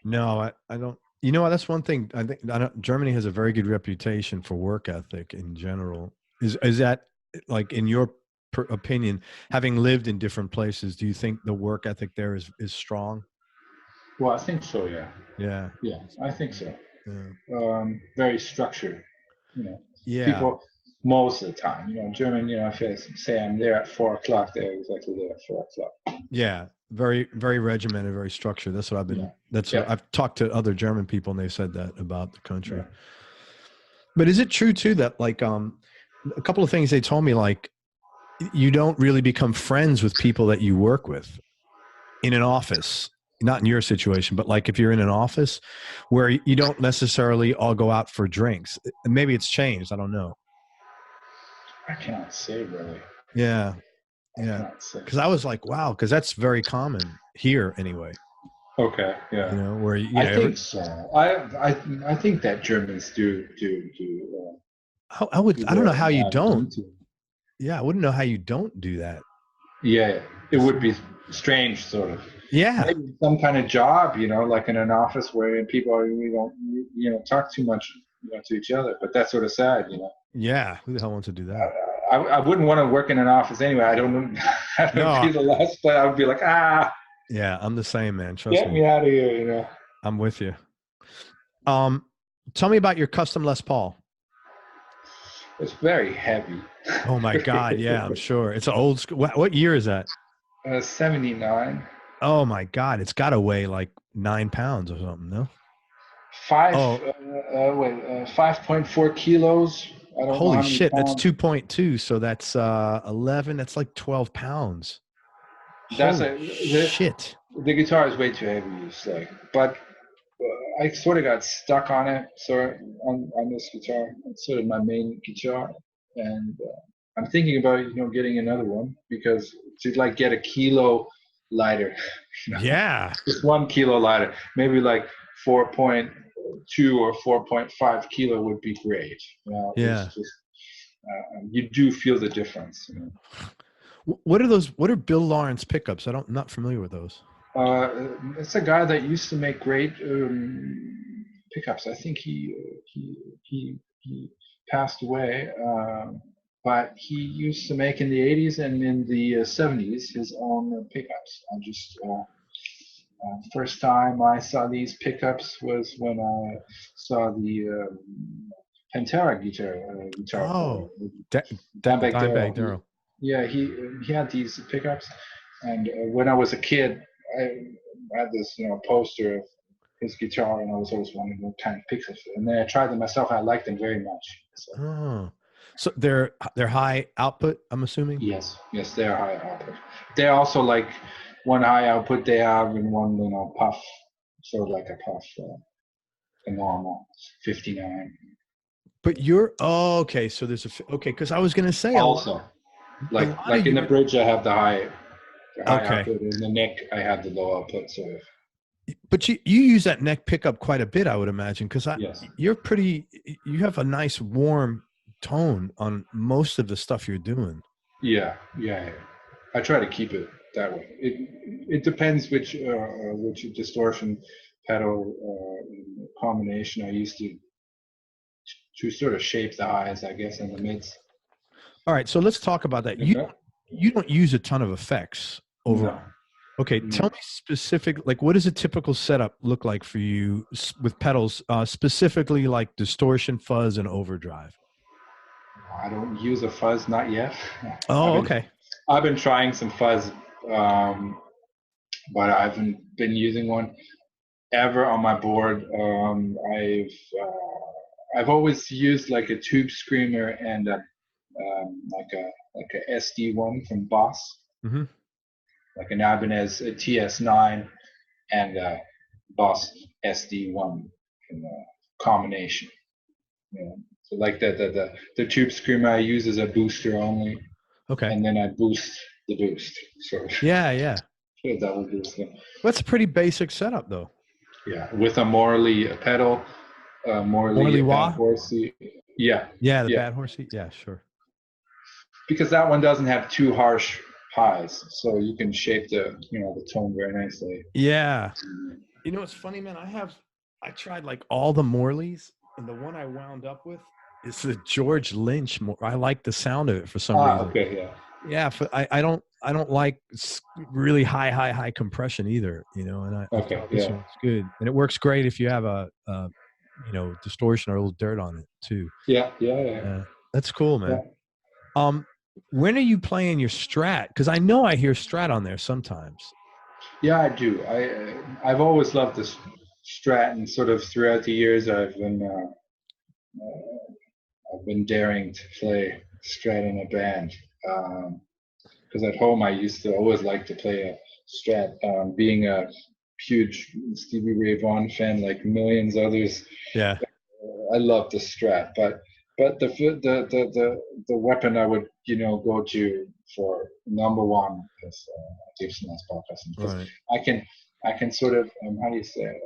[SPEAKER 1] No, I don't. You know what? That's one thing. I think Germany has a very good reputation for work ethic in general. Is that, like, in your opinion, having lived in different places, do you think the work ethic there is strong?
[SPEAKER 2] Well, I think so. Yeah.
[SPEAKER 1] Yeah.
[SPEAKER 2] Yeah, I think so.
[SPEAKER 1] Yeah.
[SPEAKER 2] Very structured. You know.
[SPEAKER 1] Yeah.
[SPEAKER 2] People most of the time, you know, German. You know, if I say I'm there at 4 o'clock, they're exactly there at 4 o'clock.
[SPEAKER 1] Yeah. Very, very regimented, very structured. That's what I've been.
[SPEAKER 2] Yeah.
[SPEAKER 1] That's what I've talked to other German people, and they've said that about the country.
[SPEAKER 2] Yeah.
[SPEAKER 1] But is it true too that, like, a couple of things they told me, like, you don't really become friends with people that you work with in an office, not in your situation, but like if you're in an office where you don't necessarily all go out for drinks. Maybe it's changed. I don't know.
[SPEAKER 2] I cannot say really.
[SPEAKER 1] Yeah. Yeah. Because I was like, wow, because that's very common here anyway.
[SPEAKER 2] Okay. Yeah.
[SPEAKER 1] You know, where
[SPEAKER 2] I think so. I think that Germans do.
[SPEAKER 1] I don't know how you don't. Yeah, I wouldn't know how you don't do that.
[SPEAKER 2] Yeah, it would be strange, sort of.
[SPEAKER 1] Yeah.
[SPEAKER 2] Maybe some kind of job, you know, like in an office where people really don't, you know, talk too much, you know, to each other. But that's sort of sad, you know.
[SPEAKER 1] Yeah. Who the hell wants to do that?
[SPEAKER 2] I wouldn't want to work in an office anyway. I don't be the last, but I would be like,
[SPEAKER 1] Yeah, I'm the same, man. Trust
[SPEAKER 2] get me out of here, you know.
[SPEAKER 1] I'm with you. Tell me about your custom Les Paul.
[SPEAKER 2] It's very heavy.
[SPEAKER 1] Oh my God. Yeah, I'm sure. It's an old school. What year is that?
[SPEAKER 2] 79.
[SPEAKER 1] Oh my God. It's got to weigh like 9 pounds or something, no?
[SPEAKER 2] 5.4 kilos. I don't
[SPEAKER 1] Holy
[SPEAKER 2] know
[SPEAKER 1] shit.
[SPEAKER 2] pounds.
[SPEAKER 1] That's 2.2. So that's 11. That's like 12 pounds. Shit.
[SPEAKER 2] The guitar is way too heavy. It's like, but I sort of got stuck on it. So on this guitar, it's sort of my main guitar, and I'm thinking about, you know, getting another one because to like get a kilo lighter. You know? Yeah. Just 1 kilo lighter, maybe like 4.2 or 4.5 kilo would be great. You know? Yeah. It's just, you do feel the difference. You know?
[SPEAKER 1] What are those? What are Bill Lawrence pickups? I'm not familiar with those.
[SPEAKER 2] It's a guy that used to make great pickups. I think he passed away, but he used to make in the 80s and in the 70s his own pickups. I just first time I saw these pickups was when I saw the Pantera guitar.
[SPEAKER 1] Oh, Dimebag Darrell.
[SPEAKER 2] Yeah, he had these pickups, and when I was a kid, I had this, you know, poster of his guitar, and I was always wondering what kind of pickups. And then I tried them myself, and I liked them very much.
[SPEAKER 1] So they're high output, I'm assuming.
[SPEAKER 2] Yes, they're high output. They're also like one high output they have, and one, you know, puff, sort of like a puff, a normal 59.
[SPEAKER 1] But you're okay. So there's because I was gonna say
[SPEAKER 2] also. Like in the bridge, I have the high output. In the neck, I have the low output. So,
[SPEAKER 1] but you use that neck pickup quite a bit, I would imagine, because you have a nice warm tone on most of the stuff you're doing.
[SPEAKER 2] Yeah. I try to keep it that way. It depends which distortion pedal combination I used to sort of shape the highs, I guess, and the mids.
[SPEAKER 1] All right, so let's talk about that. You don't use a ton of effects overall. No. Okay, tell me specific, like, what does a typical setup look like for you with pedals, specifically like distortion, fuzz, and overdrive?
[SPEAKER 2] I don't use a fuzz, not yet.
[SPEAKER 1] Oh, okay.
[SPEAKER 2] I've been trying some fuzz but I haven't been using one ever on my board. I've always used like a tube screamer and like a SD one from Boss, like an Ibanez a TS9 and a Boss SD1 in a combination. Yeah. So like the tube screamer I use as a booster only.
[SPEAKER 1] Okay.
[SPEAKER 2] And then I boost the boost. So
[SPEAKER 1] yeah.
[SPEAKER 2] Double boost.
[SPEAKER 1] That's a pretty basic setup, though.
[SPEAKER 2] Yeah, with a Morley pedal, Morley Bad Horsey. Yeah.
[SPEAKER 1] Yeah, the Bad Horsey. Yeah, sure.
[SPEAKER 2] Because that one doesn't have too harsh highs, so you can shape the tone very nicely.
[SPEAKER 1] Yeah. You know, it's funny, man. I tried like all the Morleys, and the one I wound up with is the George Lynch. I like the sound of it for some reason.
[SPEAKER 2] Okay, yeah.
[SPEAKER 1] Yeah, I don't like really high compression either, you know. And this one's good, and it works great if you have a distortion or a little dirt on it too.
[SPEAKER 2] Yeah.
[SPEAKER 1] That's cool, man. Yeah. When are you playing your Strat? Because I know I hear Strat on there sometimes.
[SPEAKER 2] Yeah, I do. I've always loved this Strat, and sort of throughout the years I've been daring to play Strat in a band. Because at home I used to always like to play a Strat. Being a huge Stevie Ray Vaughan fan, like millions others,
[SPEAKER 1] yeah,
[SPEAKER 2] I love the Strat. But the weapon I would go to for number one is Gibson LP Custom. Right. I can sort of how do you say it?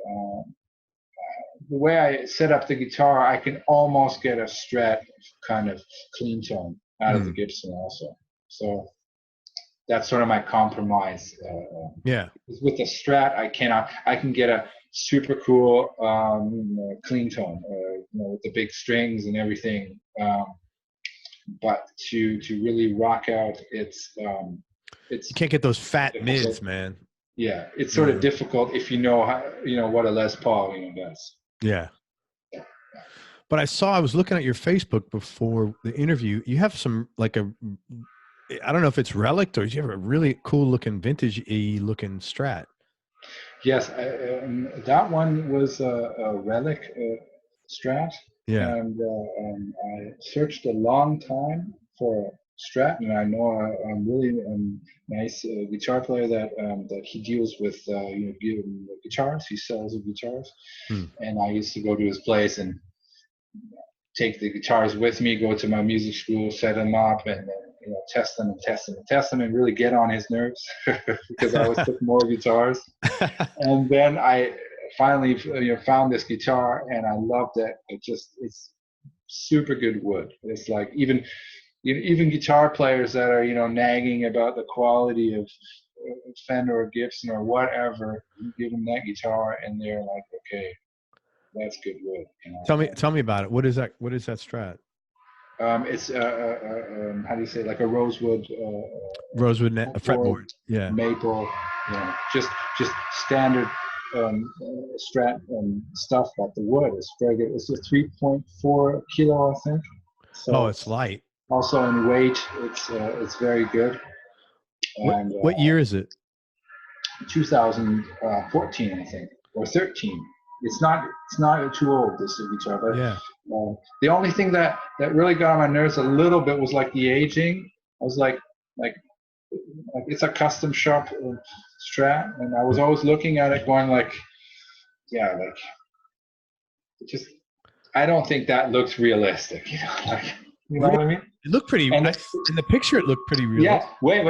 [SPEAKER 2] The way I set up the guitar, I can almost get a Strat kind of clean tone out of the Gibson also. So that's sort of my compromise. With the Strat, I can get a super cool clean tone, with the big strings and everything. But to really rock out, it's
[SPEAKER 1] you can't get those fat mids, man.
[SPEAKER 2] Yeah, it's sort of difficult if you know how, what a Les Paul does.
[SPEAKER 1] Yeah. But I was looking at your Facebook before the interview. You have some I don't know if it's relic or you have a really cool looking vintage-y looking Strat.
[SPEAKER 2] Yes, that one was a relic Strat. Yeah. And I searched a long time for a Strat, and I know a really nice guitar player that he deals with guitars. He sells guitars, and I used to go to his place and take the guitars with me, go to my music school, set them up, and then test them and really get on his nerves because I always took more guitars. And then I finally found this guitar, and I loved it. It's super good wood. It's like even guitar players that are nagging about the quality of Fender or Gibson or whatever, you give them that guitar and they're like, okay, that's good wood.
[SPEAKER 1] Tell me about it. What is that Strat?
[SPEAKER 2] It's how do you say, like a rosewood
[SPEAKER 1] a fretboard. Yeah.
[SPEAKER 2] Maple. Just standard Strat stuff, but the wood is very good. It's a 3.4 kilo, I think. So
[SPEAKER 1] it's light.
[SPEAKER 2] Also in weight, it's very good. And
[SPEAKER 1] what year is it?
[SPEAKER 2] 2014, I think, or 13. It's not too old, this guitar. But
[SPEAKER 1] yeah.
[SPEAKER 2] The only thing that really got on my nerves a little bit was like the aging. I was like it's a custom shop Strat, and I was always looking at it going like, I don't think that looks realistic. You know what I mean?
[SPEAKER 1] It looked pretty. In the picture, it looked pretty realistic.
[SPEAKER 2] Yeah. Wait.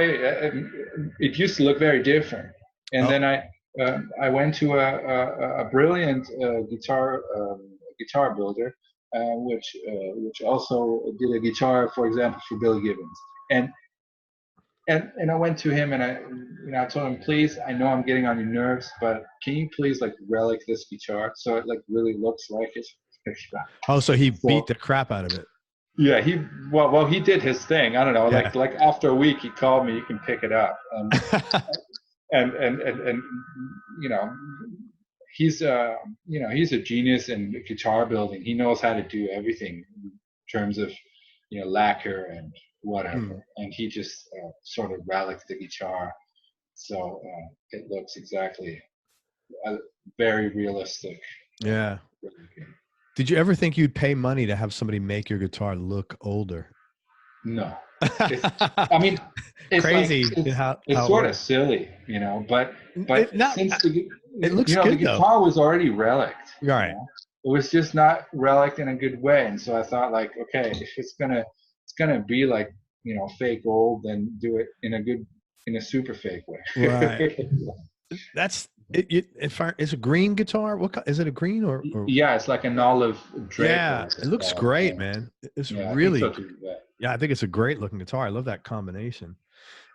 [SPEAKER 2] It used to look very different, and then I went to a brilliant guitar builder, which also did a guitar, for example, for Billy Gibbons, and I went to him and I told him, please, I know I'm getting on your nerves, but can you please relic this guitar so it really looks like it?
[SPEAKER 1] Oh, so he beat the crap out of it.
[SPEAKER 2] Yeah, he did his thing. I don't know, like after a week he called me, you can pick it up, and he's a genius in guitar building. He knows how to do everything in terms of lacquer and whatever, and he just sort of relicked the guitar So it looks exactly very realistic.
[SPEAKER 1] Yeah.
[SPEAKER 2] Really good.
[SPEAKER 1] Did you ever think you'd pay money to have somebody make your guitar look older?
[SPEAKER 2] No. I mean, it's
[SPEAKER 1] crazy.
[SPEAKER 2] Like,
[SPEAKER 1] how
[SPEAKER 2] it's
[SPEAKER 1] it
[SPEAKER 2] sort of
[SPEAKER 1] works.
[SPEAKER 2] silly, but since
[SPEAKER 1] it looks
[SPEAKER 2] the
[SPEAKER 1] good though.
[SPEAKER 2] guitar was already relicked.
[SPEAKER 1] Right.
[SPEAKER 2] It was just not relic in a good way, and so I thought, like, okay, if it's gonna be like, fake old, then do it in a super fake way.
[SPEAKER 1] Right. That's it. It's a green guitar. Is it a green or?
[SPEAKER 2] Yeah, it's like an olive drape.
[SPEAKER 1] Yeah, it looks great, man. It's really.
[SPEAKER 2] I think so too,
[SPEAKER 1] yeah, I think it's a great looking guitar. I love that combination.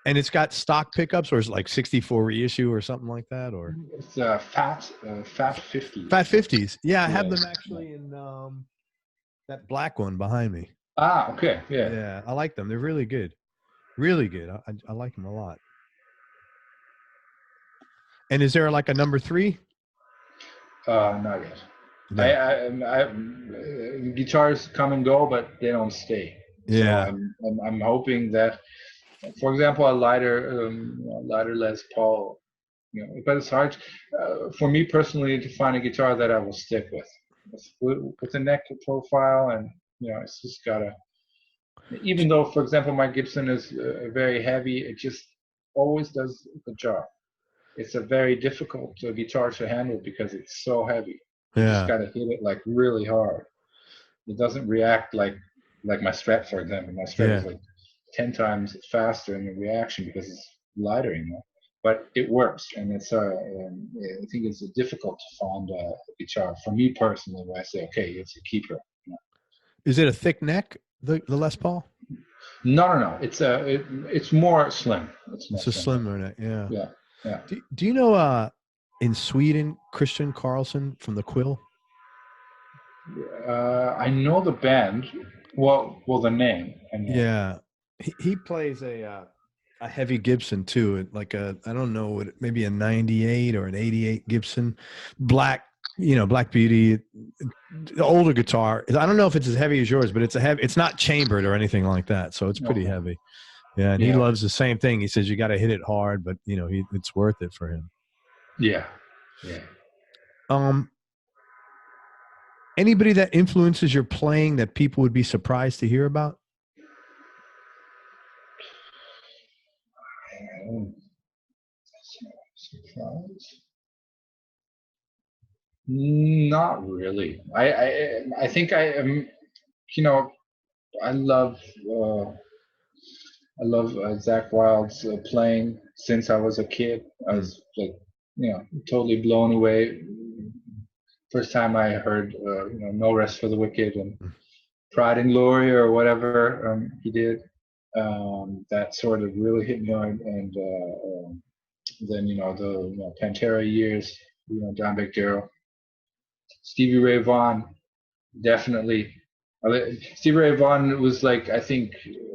[SPEAKER 1] And it's got stock pickups, or is it like 64 reissue or something like that, or
[SPEAKER 2] it's fat 50s.
[SPEAKER 1] Fat 50s. Yeah, I have them actually in that black one behind me.
[SPEAKER 2] Ah, okay, yeah.
[SPEAKER 1] Yeah, I like them. They're really good, really good. I like them a lot. And is there like a number 3?
[SPEAKER 2] Not yet. No. Guitars come and go, but they don't stay.
[SPEAKER 1] Yeah.
[SPEAKER 2] So I'm hoping that, for example, a lighter Les Paul, but it's hard for me personally to find a guitar that I will stick with a neck profile, and it's just gotta. Even though, for example, my Gibson is very heavy, it just always does the job. It's a very difficult guitar to handle because it's so heavy. You just gotta hit it like really hard. It doesn't react like my Strat, for example. My Strat is like 10 times faster in the reaction because it's lighter, But it works, and it's I think it's difficult to find a guitar for me personally where I say, okay, it's a keeper.
[SPEAKER 1] Is it a thick neck, the Les Paul?
[SPEAKER 2] No. It's more slim.
[SPEAKER 1] It's a slimmer neck. Yeah.
[SPEAKER 2] Yeah.
[SPEAKER 1] Do you know in Sweden Christian Carlson from the Quill?
[SPEAKER 2] I know the band. Well, the name.
[SPEAKER 1] Yeah, he plays a heavy Gibson too. Like I don't know, maybe a 98 or an 88 Gibson, black Beauty, the older guitar. I don't know if it's as heavy as yours, but it's not chambered or anything like that, so it's pretty heavy. Yeah, and he loves the same thing. He says you got to hit it hard, but it's worth it for him.
[SPEAKER 2] Yeah.
[SPEAKER 1] Anybody that influences your playing that people would be surprised to hear about?
[SPEAKER 2] Surprise? Not really. I think I am. I love Zakk Wylde's playing since I was a kid. I was like, totally blown away. First time I heard, No Rest for the Wicked and Pride and Glory or whatever he did, that sort of really hit me on. And then, the Pantera years, Dimebag Darrell, Stevie Ray Vaughan, definitely. Stevie Ray Vaughan was like, I think,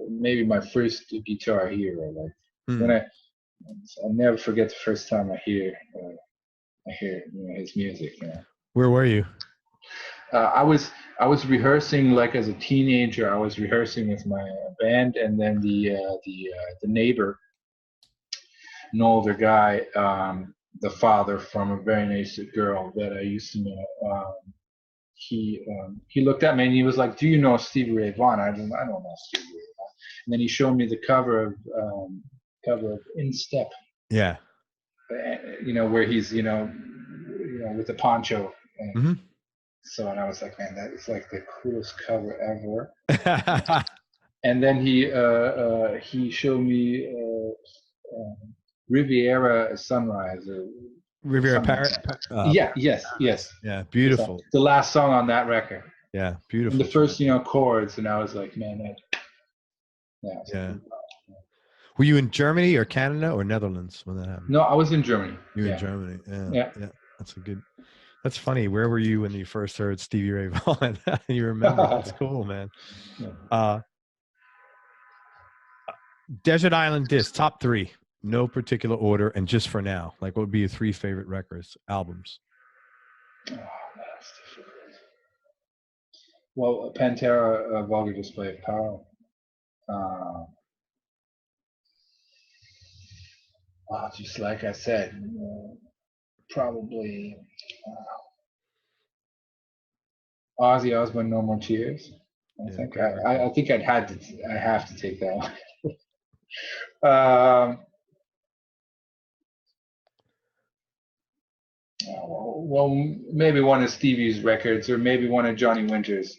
[SPEAKER 2] maybe my first guitar hero. Like when I'll never forget the first time I hear his music.
[SPEAKER 1] Where were you?
[SPEAKER 2] I was rehearsing like as a teenager. I was rehearsing with my band, and then the neighbor, an older guy, the father from a very nice girl that I used to know. He looked at me and he was like, "Do you know Stevie Ray Vaughan?" I don't know Stevie Ray Vaughan. And then he showed me the cover of In Step.
[SPEAKER 1] Yeah.
[SPEAKER 2] Where he's with the poncho. And so, and I was like, man, that is like the coolest cover ever. And then he showed me Riviera Sunrise.
[SPEAKER 1] Riviera Paris.
[SPEAKER 2] Yes.
[SPEAKER 1] Yeah, beautiful.
[SPEAKER 2] The last song on that record.
[SPEAKER 1] Yeah, beautiful.
[SPEAKER 2] And the first, chords, and I was like, man,
[SPEAKER 1] yeah. Were you in Germany or Canada or Netherlands when that happened?
[SPEAKER 2] No, I was in Germany.
[SPEAKER 1] You were in Germany. Yeah. That's funny. Where were you when you first heard Stevie Ray Vaughan? You remember? That's cool, man. Yeah. Desert Island Disc, top 3, no particular order, and just for now. Like, what would be your 3 favorite albums?
[SPEAKER 2] Oh, that's difficult. Well, Pantera, Vulgar Display of Power. Just like I said, probably Ozzy Osbourne, No More Tears.
[SPEAKER 1] Yeah,
[SPEAKER 2] I think I have to take that one. Well, maybe one of Stevie's records, or maybe one of Johnny Winter's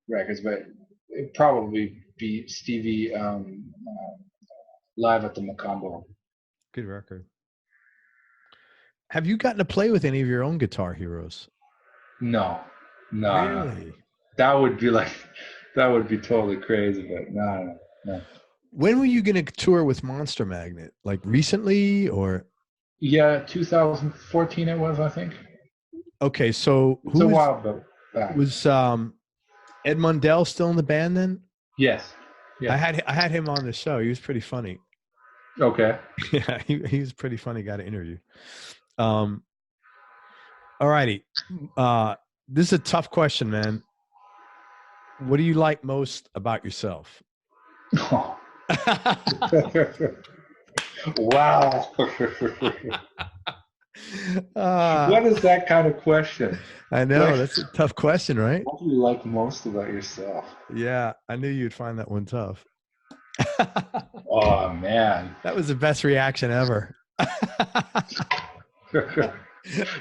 [SPEAKER 2] records, but it'd probably be Stevie live at the Macombo.
[SPEAKER 1] Good record. Have you gotten to play with any of your own guitar heroes?
[SPEAKER 2] No.
[SPEAKER 1] Really?
[SPEAKER 2] That would be totally crazy, but no.
[SPEAKER 1] When were you going to tour with Monster Magnet? Like recently, or?
[SPEAKER 2] Yeah, 2014 it was, I think.
[SPEAKER 1] Okay, so
[SPEAKER 2] it's a while back.
[SPEAKER 1] Was Ed Mundell still in the band then?
[SPEAKER 2] Yes. Yeah.
[SPEAKER 1] I had him on the show. He was pretty funny.
[SPEAKER 2] Okay.
[SPEAKER 1] Yeah, he was a pretty funny guy to interview. All righty. This is a tough question, man. What do you like most about yourself?
[SPEAKER 2] Oh. Wow. What is that kind of question?
[SPEAKER 1] I know, that's a tough question, right?
[SPEAKER 2] What do you like most about yourself?
[SPEAKER 1] Yeah, I knew you'd find that one tough.
[SPEAKER 2] Oh, man.
[SPEAKER 1] That was the best reaction ever.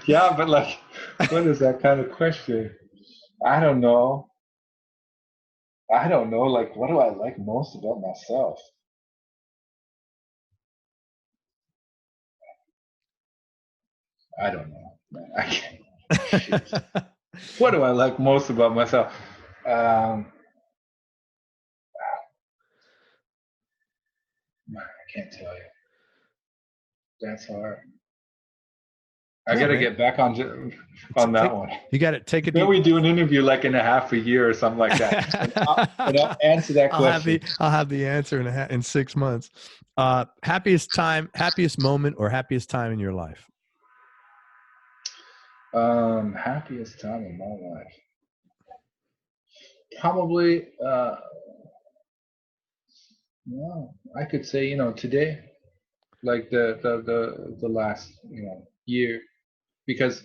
[SPEAKER 2] Yeah, but like, what is that kind of question? I don't know. Like, what do I like most about myself? I don't know. Man, I can't. What do I like most about myself? I can't tell you. That's hard. I got to get back on that one.
[SPEAKER 1] You got to take it.
[SPEAKER 2] Then we do an interview like in a year or something like that. and I'll answer that question.
[SPEAKER 1] I'll have the answer in 6 months. Happiest moment, or happiest time in your life?
[SPEAKER 2] Happiest time in my life. Probably, well, I could say, today, like the last, year, because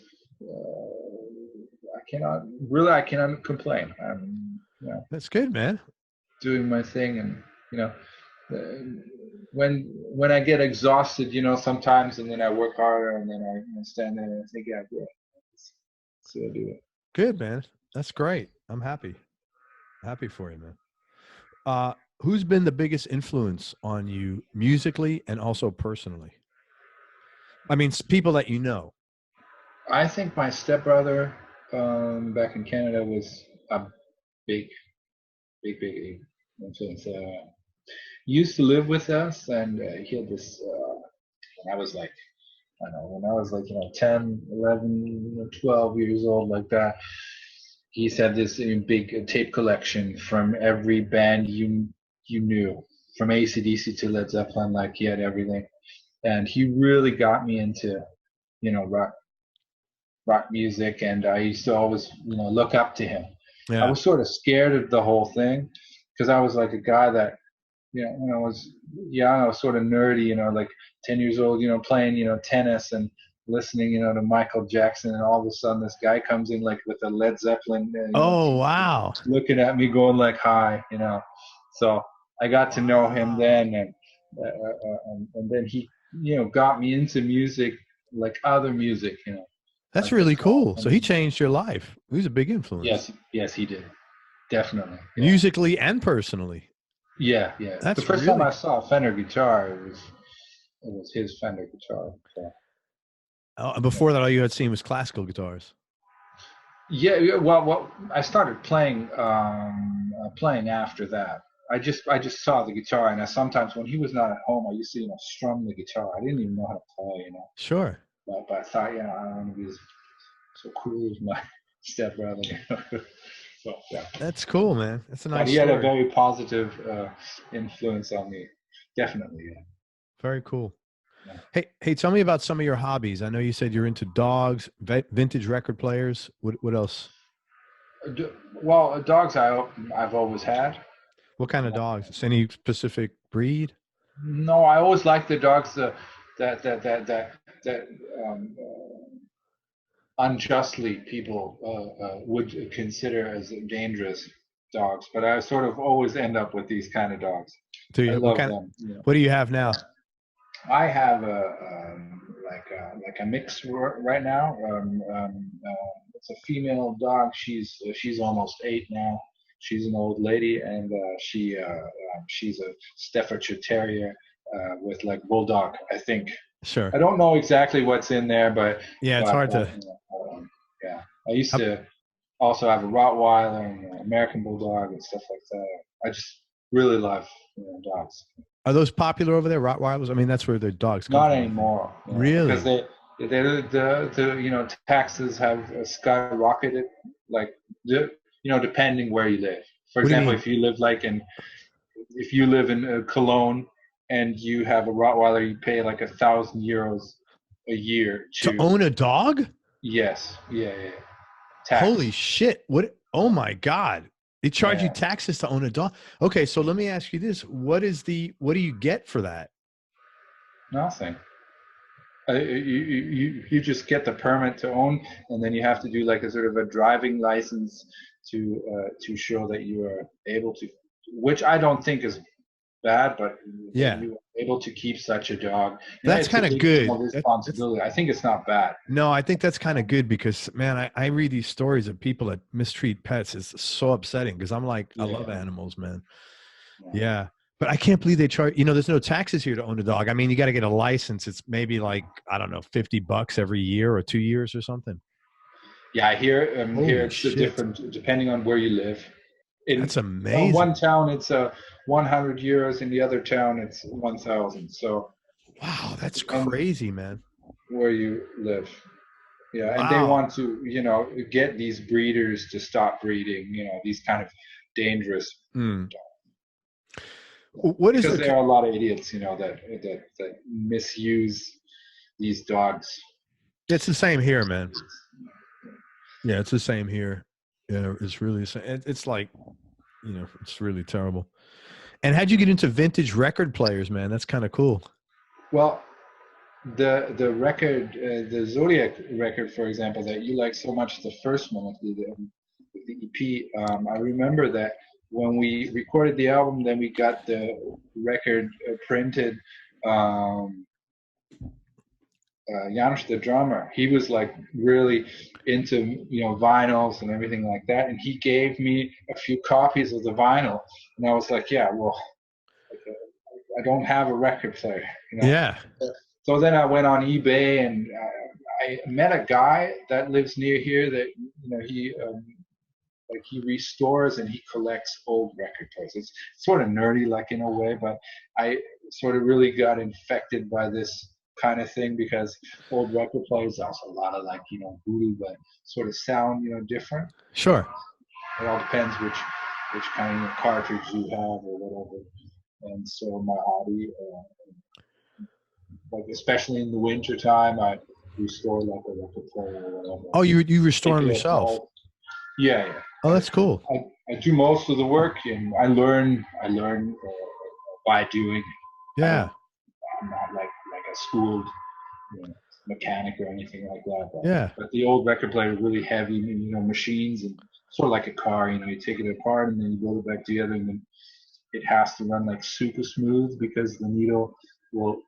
[SPEAKER 2] I cannot complain. I'm,
[SPEAKER 1] That's good, man.
[SPEAKER 2] Doing my thing, and when I get exhausted, sometimes, and then I work harder, and then I stand there and I think, yeah, great. So I do it.
[SPEAKER 1] Good, man. That's great. I'm happy for you, man. Who's been the biggest influence on you musically and also personally? I mean, people that you know.
[SPEAKER 2] I think my stepbrother back in Canada was a big influence. He used to live with us, and he had this, when I was like, 10, 11, 12 years old, like that. He's had this big tape collection from every band you knew, from AC/DC to Led Zeppelin. Like, he had everything, and he really got me into, rock music, and I used to always, look up to him. Yeah. I was sort of scared of the whole thing, because I was like a guy that, when I was young, I was sort of nerdy, like 10 years old, playing, tennis and listening, to Michael Jackson, and all of a sudden this guy comes in like with a Led Zeppelin.
[SPEAKER 1] Oh, wow.
[SPEAKER 2] Looking at me going like, hi, So I got to know him then, and then he, got me into music, like other music,
[SPEAKER 1] That's really cool. So he changed your life. He was a big influence.
[SPEAKER 2] Yes, he did. Definitely. Yeah.
[SPEAKER 1] Musically and personally.
[SPEAKER 2] Yeah.
[SPEAKER 1] That's
[SPEAKER 2] the first time I saw a Fender guitar, it was his Fender guitar. So.
[SPEAKER 1] And before that, all you had seen was classical guitars.
[SPEAKER 2] Yeah. Well, I started playing after that. I just saw the guitar, and sometimes when he was not at home, I used to strum the guitar. I didn't even know how to play.
[SPEAKER 1] Sure.
[SPEAKER 2] But I thought, I don't want to be so cool as my stepbrother. So, yeah.
[SPEAKER 1] That's cool, man. That's a nice
[SPEAKER 2] He had a very positive influence on me. Definitely, yeah.
[SPEAKER 1] Very cool. Yeah. Hey, tell me about some of your hobbies. I know you said you're into dogs, vintage record players. What else?
[SPEAKER 2] Well, dogs I've always had.
[SPEAKER 1] What kind of dogs? Any specific breed?
[SPEAKER 2] No, I always like the dogs that unjustly people would consider as dangerous dogs, but I sort of always end up with these kind of dogs.
[SPEAKER 1] Do
[SPEAKER 2] I
[SPEAKER 1] you?
[SPEAKER 2] love them.
[SPEAKER 1] What do you have now?
[SPEAKER 2] I have like a mix right now. It's a female dog. She's almost 8 now. She's an old lady, and she's a Staffordshire Terrier with like bulldog, I think.
[SPEAKER 1] Sure.
[SPEAKER 2] I don't know exactly what's in there, but
[SPEAKER 1] yeah, it's hard to.
[SPEAKER 2] Yeah, I used to also have a Rottweiler and an American Bulldog and stuff like that. I just really love dogs.
[SPEAKER 1] Are those popular over there, Rottweilers? I mean, that's where the dogs come
[SPEAKER 2] Not
[SPEAKER 1] from.
[SPEAKER 2] anymore.
[SPEAKER 1] Really?
[SPEAKER 2] Because the taxes have skyrocketed. Like depending where you live. For example, if you live in Cologne and you have a Rottweiler, you pay like €1,000 a year
[SPEAKER 1] to own a dog.
[SPEAKER 2] Yes. Yeah. Tax.
[SPEAKER 1] Holy shit! What? Oh my God! They charge you taxes to own a dog. Okay, so let me ask you this: what do you get for that?
[SPEAKER 2] Nothing. You just get the permit to own, and then you have to do like a sort of a driving license to show that you are able to, which I don't think is bad, but
[SPEAKER 1] yeah,
[SPEAKER 2] you are able to keep such a dog.
[SPEAKER 1] That's kind of good.
[SPEAKER 2] Responsibility. I think it's not bad.
[SPEAKER 1] No, I think that's kind of good because, man, I read these stories of people that mistreat pets. It's so upsetting because I'm like, I love animals, man. Yeah. But I can't believe they charge, there's no taxes here to own a dog. I mean, you got to get a license. It's maybe like, I don't know, $50 every year or 2 years or something.
[SPEAKER 2] Yeah, here it's different depending on where you live.
[SPEAKER 1] That's amazing.
[SPEAKER 2] In one town, it's €100. In the other town, it's 1,000. So,
[SPEAKER 1] wow, that's crazy, man.
[SPEAKER 2] Where you live, yeah, and they want to, get these breeders to stop breeding, these kind of dangerous dogs.
[SPEAKER 1] What is
[SPEAKER 2] because there are a lot of idiots, that misuse these dogs.
[SPEAKER 1] It's the same here, man. Yeah, it's the same here. Yeah, it's really the same. It's like, it's really terrible. And how'd you get into vintage record players, man? That's kind of cool.
[SPEAKER 2] Well, the record, the Zodiac record, for example, that you like so much, the first one with the EP. I remember that when we recorded the album, then we got the record printed. Janusz, the drummer, he was like really into vinyls and everything like that, and he gave me a few copies of the vinyl, and I was like, yeah, well, I don't have a record player.
[SPEAKER 1] Yeah.
[SPEAKER 2] So then I went on eBay and I met a guy that lives near here that he restores and he collects old record players. It's sort of nerdy, like in a way, but I sort of really got infected by this kind of thing because old record players also a lot of like voodoo, but sort of sound different.
[SPEAKER 1] Sure.
[SPEAKER 2] It all depends which kind of cartridge you have or whatever. And so my hobby, like especially in the winter time, I restore like a record player or whatever.
[SPEAKER 1] Oh, you restore them yourself?
[SPEAKER 2] Yeah.
[SPEAKER 1] Oh, that's cool.
[SPEAKER 2] I do most of the work, and I learn by doing.
[SPEAKER 1] Yeah.
[SPEAKER 2] I'm not like a schooled mechanic or anything like that.
[SPEAKER 1] Yeah.
[SPEAKER 2] But the old record player is really heavy, machines, and sort of like a car. You take it apart and then you build it back together, and then it has to run like super smooth because the needle will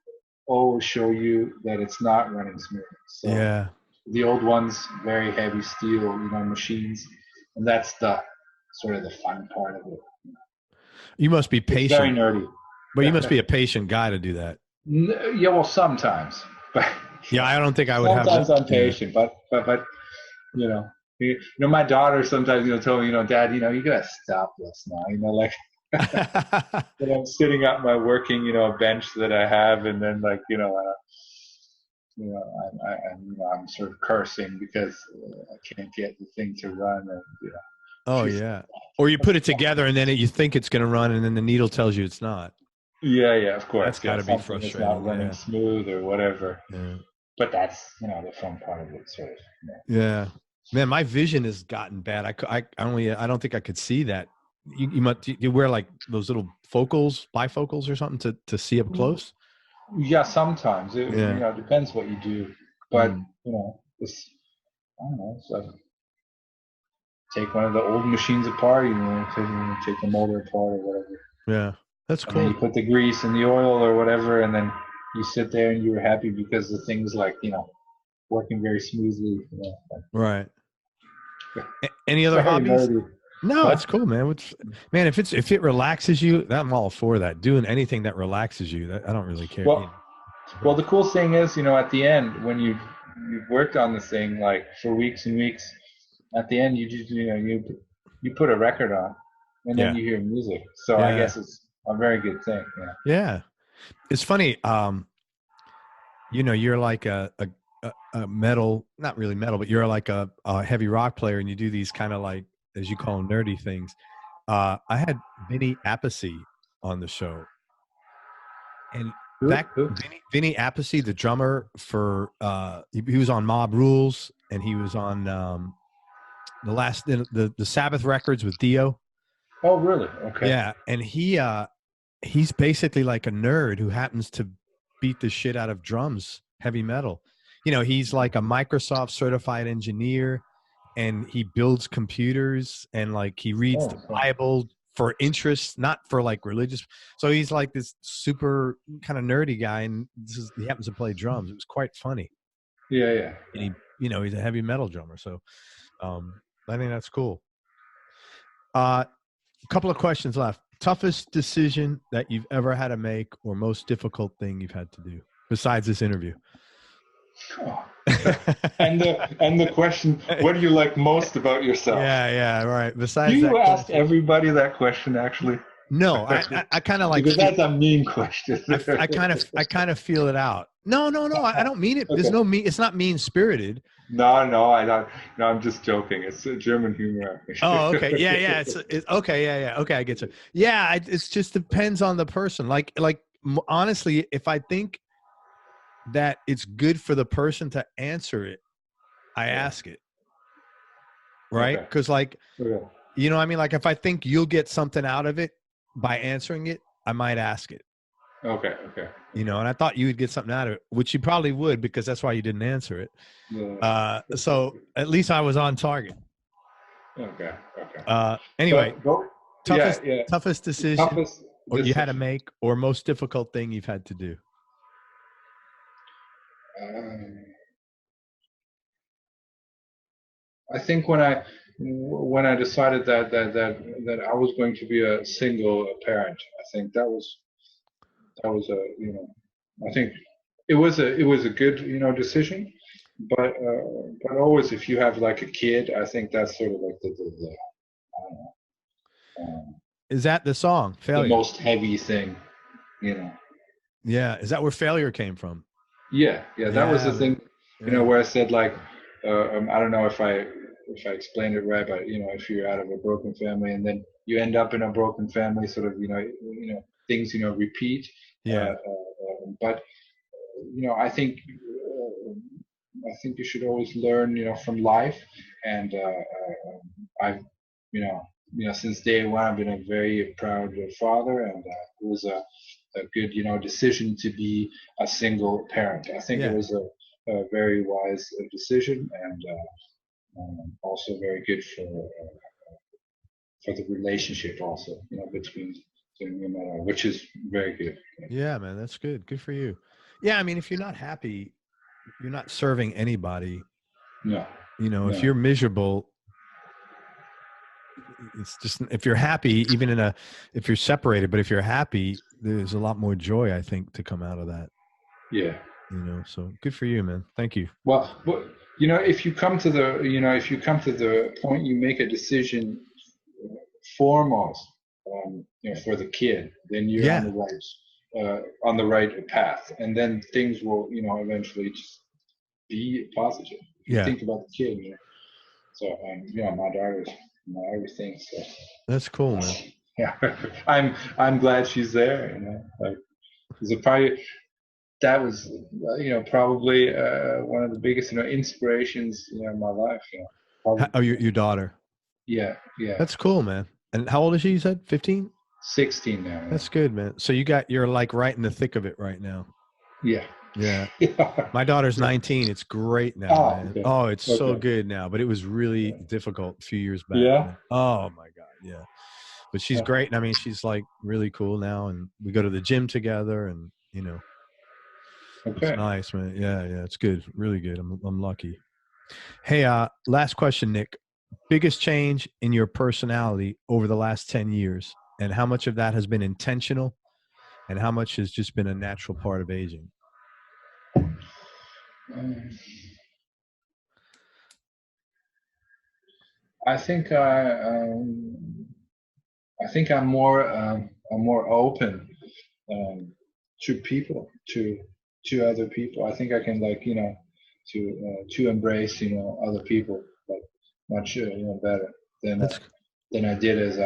[SPEAKER 2] always show you that it's not running smooth. So
[SPEAKER 1] yeah.
[SPEAKER 2] The old ones, very heavy steel, machines, and that's the sort of the fun part of it.
[SPEAKER 1] You must be patient.
[SPEAKER 2] It's very nerdy.
[SPEAKER 1] But you must be a patient guy to do that.
[SPEAKER 2] Yeah, well, sometimes. But
[SPEAKER 1] yeah, I don't think I would
[SPEAKER 2] sometimes
[SPEAKER 1] have.
[SPEAKER 2] I'm patient, but my daughter sometimes tell me, Dad, you gotta stop this now, like. But I'm sitting at my working, bench that I have, and then like, I'm sort of cursing because I can't get the thing to run, and
[SPEAKER 1] Oh yeah, or you put it together and then you think it's going to run, and then the needle tells you it's not.
[SPEAKER 2] Yeah, of course.
[SPEAKER 1] That's got to be frustrating.
[SPEAKER 2] It's not running smooth or whatever.
[SPEAKER 1] Yeah.
[SPEAKER 2] But that's the fun part of it, sort of.
[SPEAKER 1] Yeah, man, my vision has gotten bad. I don't think I could see that you wear like those little bifocals or something to see up close.
[SPEAKER 2] Yeah, sometimes it depends what you do, but it's, I don't know, it's like take one of the old machines apart, take the motor apart or whatever.
[SPEAKER 1] Yeah, that's cool.
[SPEAKER 2] And then you put the grease and the oil or whatever, and then you sit there and you're happy because the thing's like, working very smoothly.
[SPEAKER 1] Right. Any other hobbies? No, it's cool, man. Man, if it relaxes you, I'm all for that. Doing anything that relaxes you, I don't really care.
[SPEAKER 2] Well, the cool thing is, at the end, when you've worked on this thing like for weeks and weeks, at the end you just you put a record on, and then you hear music. So I guess it's a very good thing.
[SPEAKER 1] Yeah, it's funny. You're like a metal, not really metal, but you're like a heavy rock player, and you do these kind of like, as you call them, nerdy things. I had Vinny Appice on the show, and Vinny Appice, the drummer for he was on Mob Rules, and he was on the Sabbath records with Dio.
[SPEAKER 2] Oh, really? Okay.
[SPEAKER 1] Yeah, and he's basically like a nerd who happens to beat the shit out of drums, heavy metal. He's like a Microsoft certified engineer, and he builds computers, and like he reads the Bible for interest, not for like religious. So he's like this super kind of nerdy guy, and he happens to play drums. It was quite funny.
[SPEAKER 2] Yeah.
[SPEAKER 1] And he's a heavy metal drummer. So I think that's cool. A couple of questions left. Toughest decision that you've ever had to make, or most difficult thing you've had to do besides this interview?
[SPEAKER 2] Oh. and the question, what do you like most about yourself?
[SPEAKER 1] Yeah, right. Besides,
[SPEAKER 2] you asked everybody that question, actually.
[SPEAKER 1] No, I kind of like,
[SPEAKER 2] because that's a mean question.
[SPEAKER 1] I kind of feel it out. No, I don't mean it. Okay. There's no mean. It's not mean spirited.
[SPEAKER 2] No, I don't. No, I'm just joking. It's German humor.
[SPEAKER 1] Oh, okay. Yeah. It's okay. Yeah. Okay, I get you. Yeah, it just depends on the person. Like honestly, if I think that it's good for the person to answer it, I ask it. Right? Because what I mean? Like if I think you'll get something out of it by answering it, I might ask it.
[SPEAKER 2] Okay.
[SPEAKER 1] And I thought you would get something out of it, which you probably would, because that's why you didn't answer it. Yeah. So at least I was on target.
[SPEAKER 2] Okay.
[SPEAKER 1] Anyway, toughest decision you had to make, or most difficult thing you've had to do?
[SPEAKER 2] I think when I decided that I was going to be a single parent, I think that was I think it was a good decision, but always if you have like a kid, I think that's sort of like the I don't know.
[SPEAKER 1] Is that the song Failure?
[SPEAKER 2] The most heavy thing,
[SPEAKER 1] Yeah, is that where Failure came from?
[SPEAKER 2] Yeah, that was the thing, where I said like, I don't know if I explained it right, but if you're out of a broken family and then you end up in a broken family, sort of things repeat.
[SPEAKER 1] Yeah.
[SPEAKER 2] But I think you should always learn from life, and I've since day one I've been a very proud father, and it was a good decision to be a single parent. I think it was a very wise decision, and also very good for the relationship also between me and my daughter, which is very good.
[SPEAKER 1] Yeah, man, that's good. Good for you. Yeah, I mean, if you're not happy, you're not serving anybody.
[SPEAKER 2] No.
[SPEAKER 1] If you're miserable, it's just, if you're happy, even if you're separated, but if you're happy, there's a lot more joy, I think, to come out of that.
[SPEAKER 2] Yeah.
[SPEAKER 1] So good for you, man. Thank you.
[SPEAKER 2] Well, if you come to the point you make a decision foremost, for the kid, then you're on the right path, and then things will, eventually just be positive. You think about the kid, So, my daughter's my everything. So
[SPEAKER 1] that's cool, man.
[SPEAKER 2] Yeah, I'm glad she's there. That was probably one of the biggest inspirations in my life.
[SPEAKER 1] Oh, your daughter.
[SPEAKER 2] Yeah.
[SPEAKER 1] That's cool, man. And how old is she? You said 15?
[SPEAKER 2] 16 now. Yeah.
[SPEAKER 1] That's good, man. So you're like right in the thick of it right now.
[SPEAKER 2] Yeah.
[SPEAKER 1] Yeah.
[SPEAKER 2] Yeah.
[SPEAKER 1] My daughter's 19. It's great now,
[SPEAKER 2] Oh,
[SPEAKER 1] man.
[SPEAKER 2] okay.
[SPEAKER 1] Oh, it's so
[SPEAKER 2] Okay.
[SPEAKER 1] good now, but it was really difficult a few years back,
[SPEAKER 2] Yeah.
[SPEAKER 1] man. Oh my God. Yeah. But she's
[SPEAKER 2] Yeah.
[SPEAKER 1] great. And I mean, she's like really cool now, and we go to the gym together, and it's
[SPEAKER 2] Okay.
[SPEAKER 1] nice, man. Yeah. Yeah. It's good. Really good. I'm lucky. Hey, last question, Nick. Biggest change in your personality over the last 10 years, and how much of that has been intentional and how much has just been a natural part of aging?
[SPEAKER 2] Um, I think I'm more open to people, to other people. I think I can like to embrace other people like much better than
[SPEAKER 1] That's
[SPEAKER 2] than I did as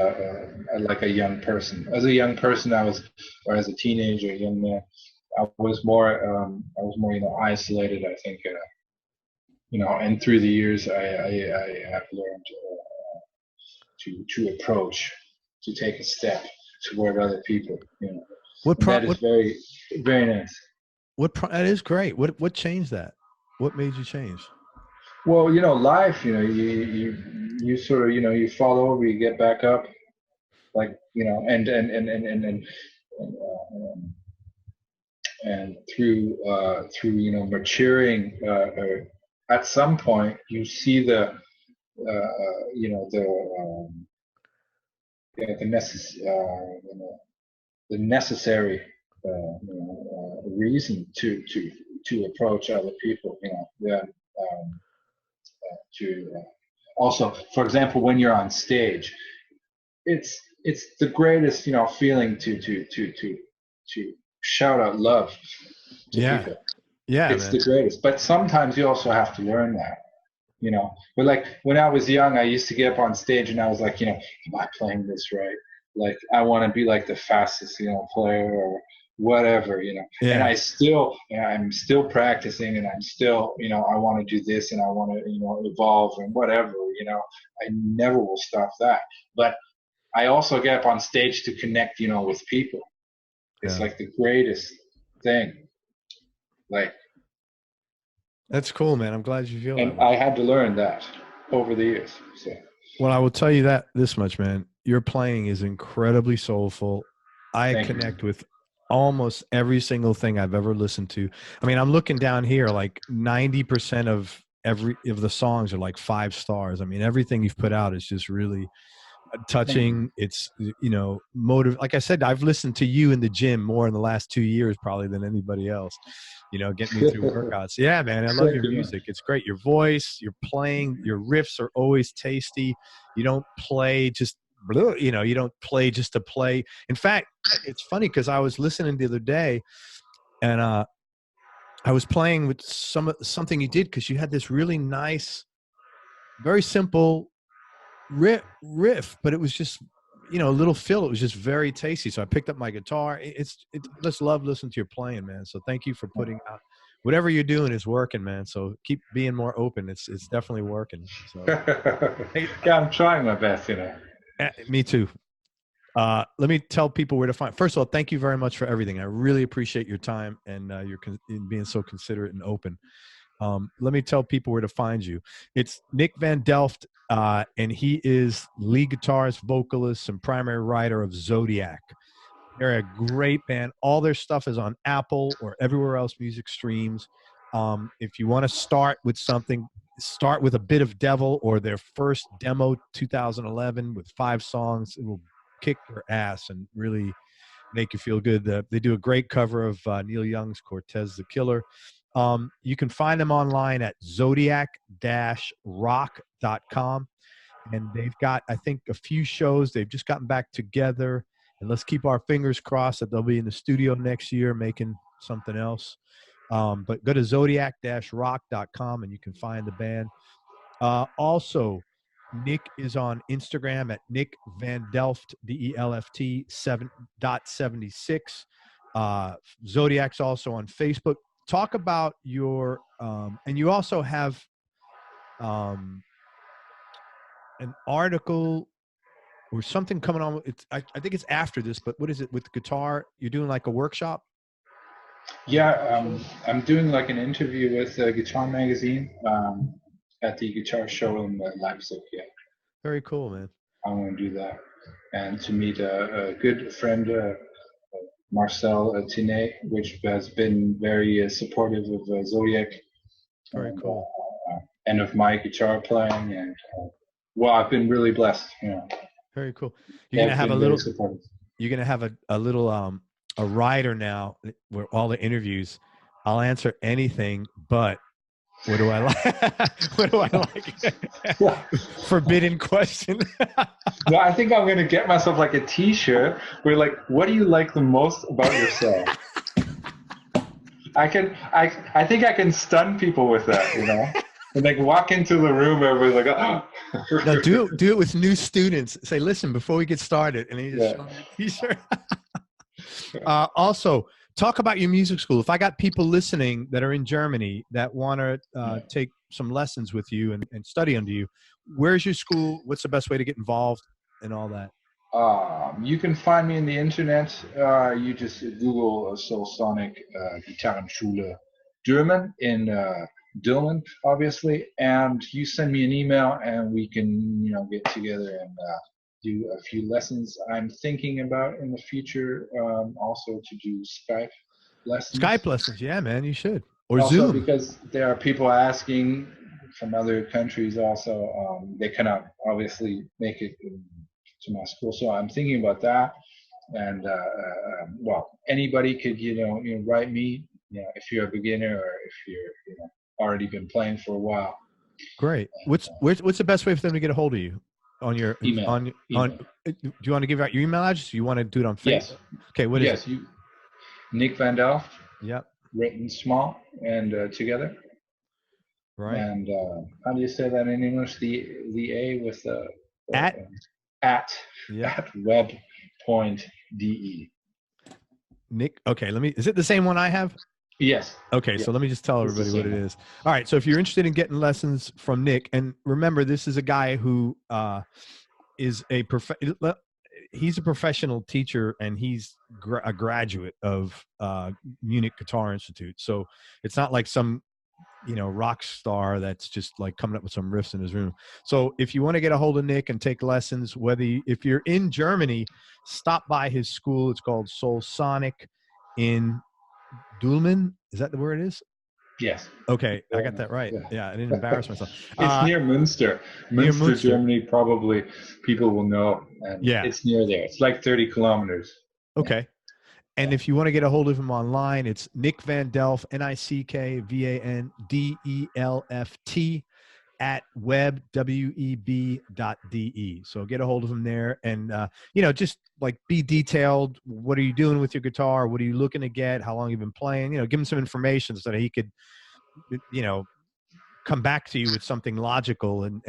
[SPEAKER 2] like a young person. As a young person, or as a teenager, young man, I was more isolated. I think and through the years, I have learned to approach, to take a step toward other people. And that is very, very nice.
[SPEAKER 1] That is great. What changed that? What made you change?
[SPEAKER 2] Well, life, you sort of, you fall over, you get back up, like, and through maturing, at some point you see the yeah, the necessary reason to approach other people, to also, for example, when you're on stage, it's the greatest feeling to shout out love to
[SPEAKER 1] Yeah.
[SPEAKER 2] people.
[SPEAKER 1] Yeah,
[SPEAKER 2] It's
[SPEAKER 1] man.
[SPEAKER 2] the greatest, but sometimes you also have to learn that. But like when I was young, I used to get up on stage and I was like, am I playing this right? Like I want to be like the fastest player or whatever. And
[SPEAKER 1] Yeah.
[SPEAKER 2] I'm still practicing, and I'm still I want to do this, and I want to evolve and whatever. I never will stop that. But I also get up on stage to connect with people. It's
[SPEAKER 1] Yeah.
[SPEAKER 2] like the greatest thing. Like,
[SPEAKER 1] That's cool, man. I'm glad you feel that
[SPEAKER 2] and
[SPEAKER 1] way.
[SPEAKER 2] I had to learn that over the years. So.
[SPEAKER 1] Well, I will tell you that this much, man. Your playing is incredibly soulful. I
[SPEAKER 2] Thank you.
[SPEAKER 1] connect with almost every single thing I've ever listened to. I mean, I'm looking down here, like 90% of the songs are like 5 stars. I mean, everything you've put out is just really touching. It's motive. Like I said, I've listened to you in the gym more in the last 2 years probably than anybody else, getting me through workouts. Yeah, man, I love your music. It's great. Your voice, your playing, your riffs are always tasty. You don't play just you don't play just to play. In fact, it's funny because I was listening the other day, and I was playing with something you did, because you had this really nice, very simple riff, but it was just a little fill. It was just very tasty. So I picked up my guitar. Just love listening to your playing, man. So thank you for putting out whatever you're doing is working, man. So keep being more open. It's definitely working. So hey,
[SPEAKER 2] Yeah, I'm trying my best.
[SPEAKER 1] me too. Let me tell people where to find. First of all, thank you very much for everything. I really appreciate your time and your being so considerate and open. Let me tell people where to find you. It's Nick Van Delft, and he is lead guitarist, vocalist, and primary writer of Zodiac. They're a great band. All their stuff is on Apple or everywhere else music streams. If you want to start with something, start with A Bit of Devil or their first demo, 2011, with 5 songs. It will kick your ass and really make you feel good. They do a great cover of Neil Young's Cortez the Killer. You can find them online at zodiac-rock.com. And they've got, I think, a few shows. They've just gotten back together. And let's keep our fingers crossed that they'll be in the studio next year making something else. But go to zodiac-rock.com and you can find the band. Also, Nick is on Instagram at Nick Van Delft, DELFT 7.76. Zodiac's also on Facebook. Talk about your, and you also have an article or something coming on. I think it's after this, but what is it with guitar? You're doing like a workshop?
[SPEAKER 2] Yeah, I'm doing like an interview with Guitar Magazine at the guitar show in Leipzig. Yeah,
[SPEAKER 1] Very cool, man.
[SPEAKER 2] I want to do that, and to meet a good friend, Marcel Tinet, which has been very supportive of Zodiac.
[SPEAKER 1] Very cool.
[SPEAKER 2] And of my guitar playing, and well, I've been really blessed.
[SPEAKER 1] Very cool. You're gonna have a little.
[SPEAKER 2] Supportive.
[SPEAKER 1] You're gonna have a little a rider now where all the interviews. I'll answer anything, but what do I like? What do I like? Forbidden question.
[SPEAKER 2] No, I think I'm gonna get myself like a T-shirt where like, what do you like the most about yourself? I think I can stun people with that, and like walk into the room, everybody's like, oh.
[SPEAKER 1] No, do it with new students. Say, listen, before we get started, and you just show them a T-shirt. Also, talk about your music school. If I got people listening that are in Germany that want to take some lessons with you and study under you, where's your school? What's the best way to get involved and all that?
[SPEAKER 2] You can find me in the internet. You just Google Soul Sonic Gitarrenschule German in Dülmen, obviously, and you send me an email and we can, get together and do a few lessons. I'm thinking about in the future also to do Skype lessons.
[SPEAKER 1] Skype lessons, yeah, man, you should. Or
[SPEAKER 2] also,
[SPEAKER 1] Zoom.
[SPEAKER 2] Because there are people asking from other countries also. They cannot obviously make it to my school, so I'm thinking about that. And well, anybody could, write me, if you're a beginner or if you're, already been playing for a while.
[SPEAKER 1] Great. What's the best way for them to get a hold of you? On your
[SPEAKER 2] email.
[SPEAKER 1] Do you want to give out your email address? Do you want to do it on Facebook?
[SPEAKER 2] Yes.
[SPEAKER 1] Okay. What is it?
[SPEAKER 2] Nick Van Delft.
[SPEAKER 1] Yep.
[SPEAKER 2] Written small and together.
[SPEAKER 1] Right.
[SPEAKER 2] And how do you say that in English? The A with the at web.de.
[SPEAKER 1] Nick. Okay. Is it the same one I have?
[SPEAKER 2] Yes.
[SPEAKER 1] Okay, so let me just tell everybody what it is. All right, so if you're interested in getting lessons from Nick, and remember, this is a guy who is he's a professional teacher, and he's a graduate of Munich Guitar Institute. So it's not like some, rock star that's just like coming up with some riffs in his room. So if you want to get a hold of Nick and take lessons, if you're in Germany, stop by his school. It's called Soul Sonic in Dülmen, is that the word it is?
[SPEAKER 2] Yes.
[SPEAKER 1] Okay, I got that right. Yeah, I didn't embarrass myself.
[SPEAKER 2] It's near Münster. Münster, Germany, probably people will know. And it's near there. It's like 30 kilometers.
[SPEAKER 1] Okay. And if you want to get a hold of him online, it's Nick Van Delft, NickVandelft at web.de. So get a hold of him there, and just like be detailed. What are you doing with your guitar? What are you looking to get? How long you've been playing? Give him some information so that he could, come back to you with something logical and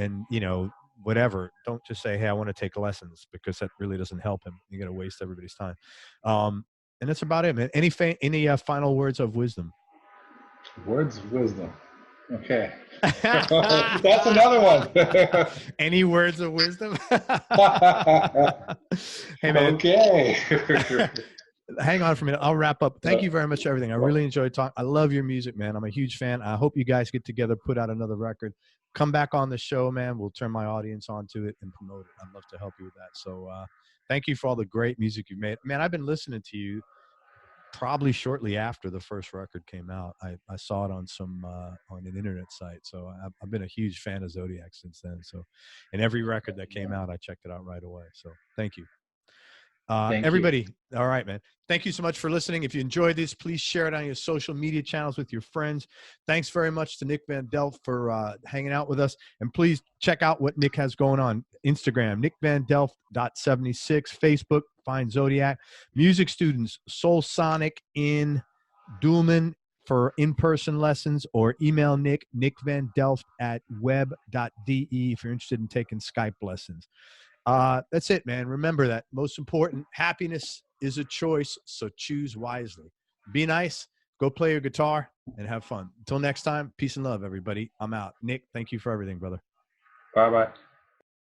[SPEAKER 1] whatever. Don't just say, hey, I want to take lessons, because that really doesn't help him. You're going to waste everybody's time. And that's about it, man. Any final words of wisdom?
[SPEAKER 2] Words of wisdom. Okay. That's another one.
[SPEAKER 1] Any words of wisdom? Hey, man.
[SPEAKER 2] Okay.
[SPEAKER 1] Hang on for a minute. I'll wrap up. Thank you very much for everything. I really enjoyed talking. I love your music, man. I'm a huge fan. I hope you guys get together, put out another record. Come back on the show, man. We'll turn my audience onto it and promote it. I'd love to help you with that. So thank you for all the great music you've made. Man, I've been listening to you probably shortly after the first record came out. I saw it on on an internet site. So I've been a huge fan of Zodiac since then. So, and every record that came out, I checked it out right away. So thank you. Everybody. All right, man. Thank you so much for listening. If you enjoyed this, please share it on your social media channels with your friends. Thanks very much to Nick Van Delft for hanging out with us. And please check out what Nick has going on. Instagram, nickvandelft.76. Facebook, find Zodiac. Music students, Soul Sonic in Dülmen for in-person lessons, or email nickvandelft at web.de if you're interested in taking Skype lessons. That's it, man. Remember that most important, happiness is a choice, so choose wisely. Be nice, go play your guitar, and have fun. Until next time, peace and love, everybody. I'm out. Nick, thank you for everything, brother.
[SPEAKER 2] Bye-bye.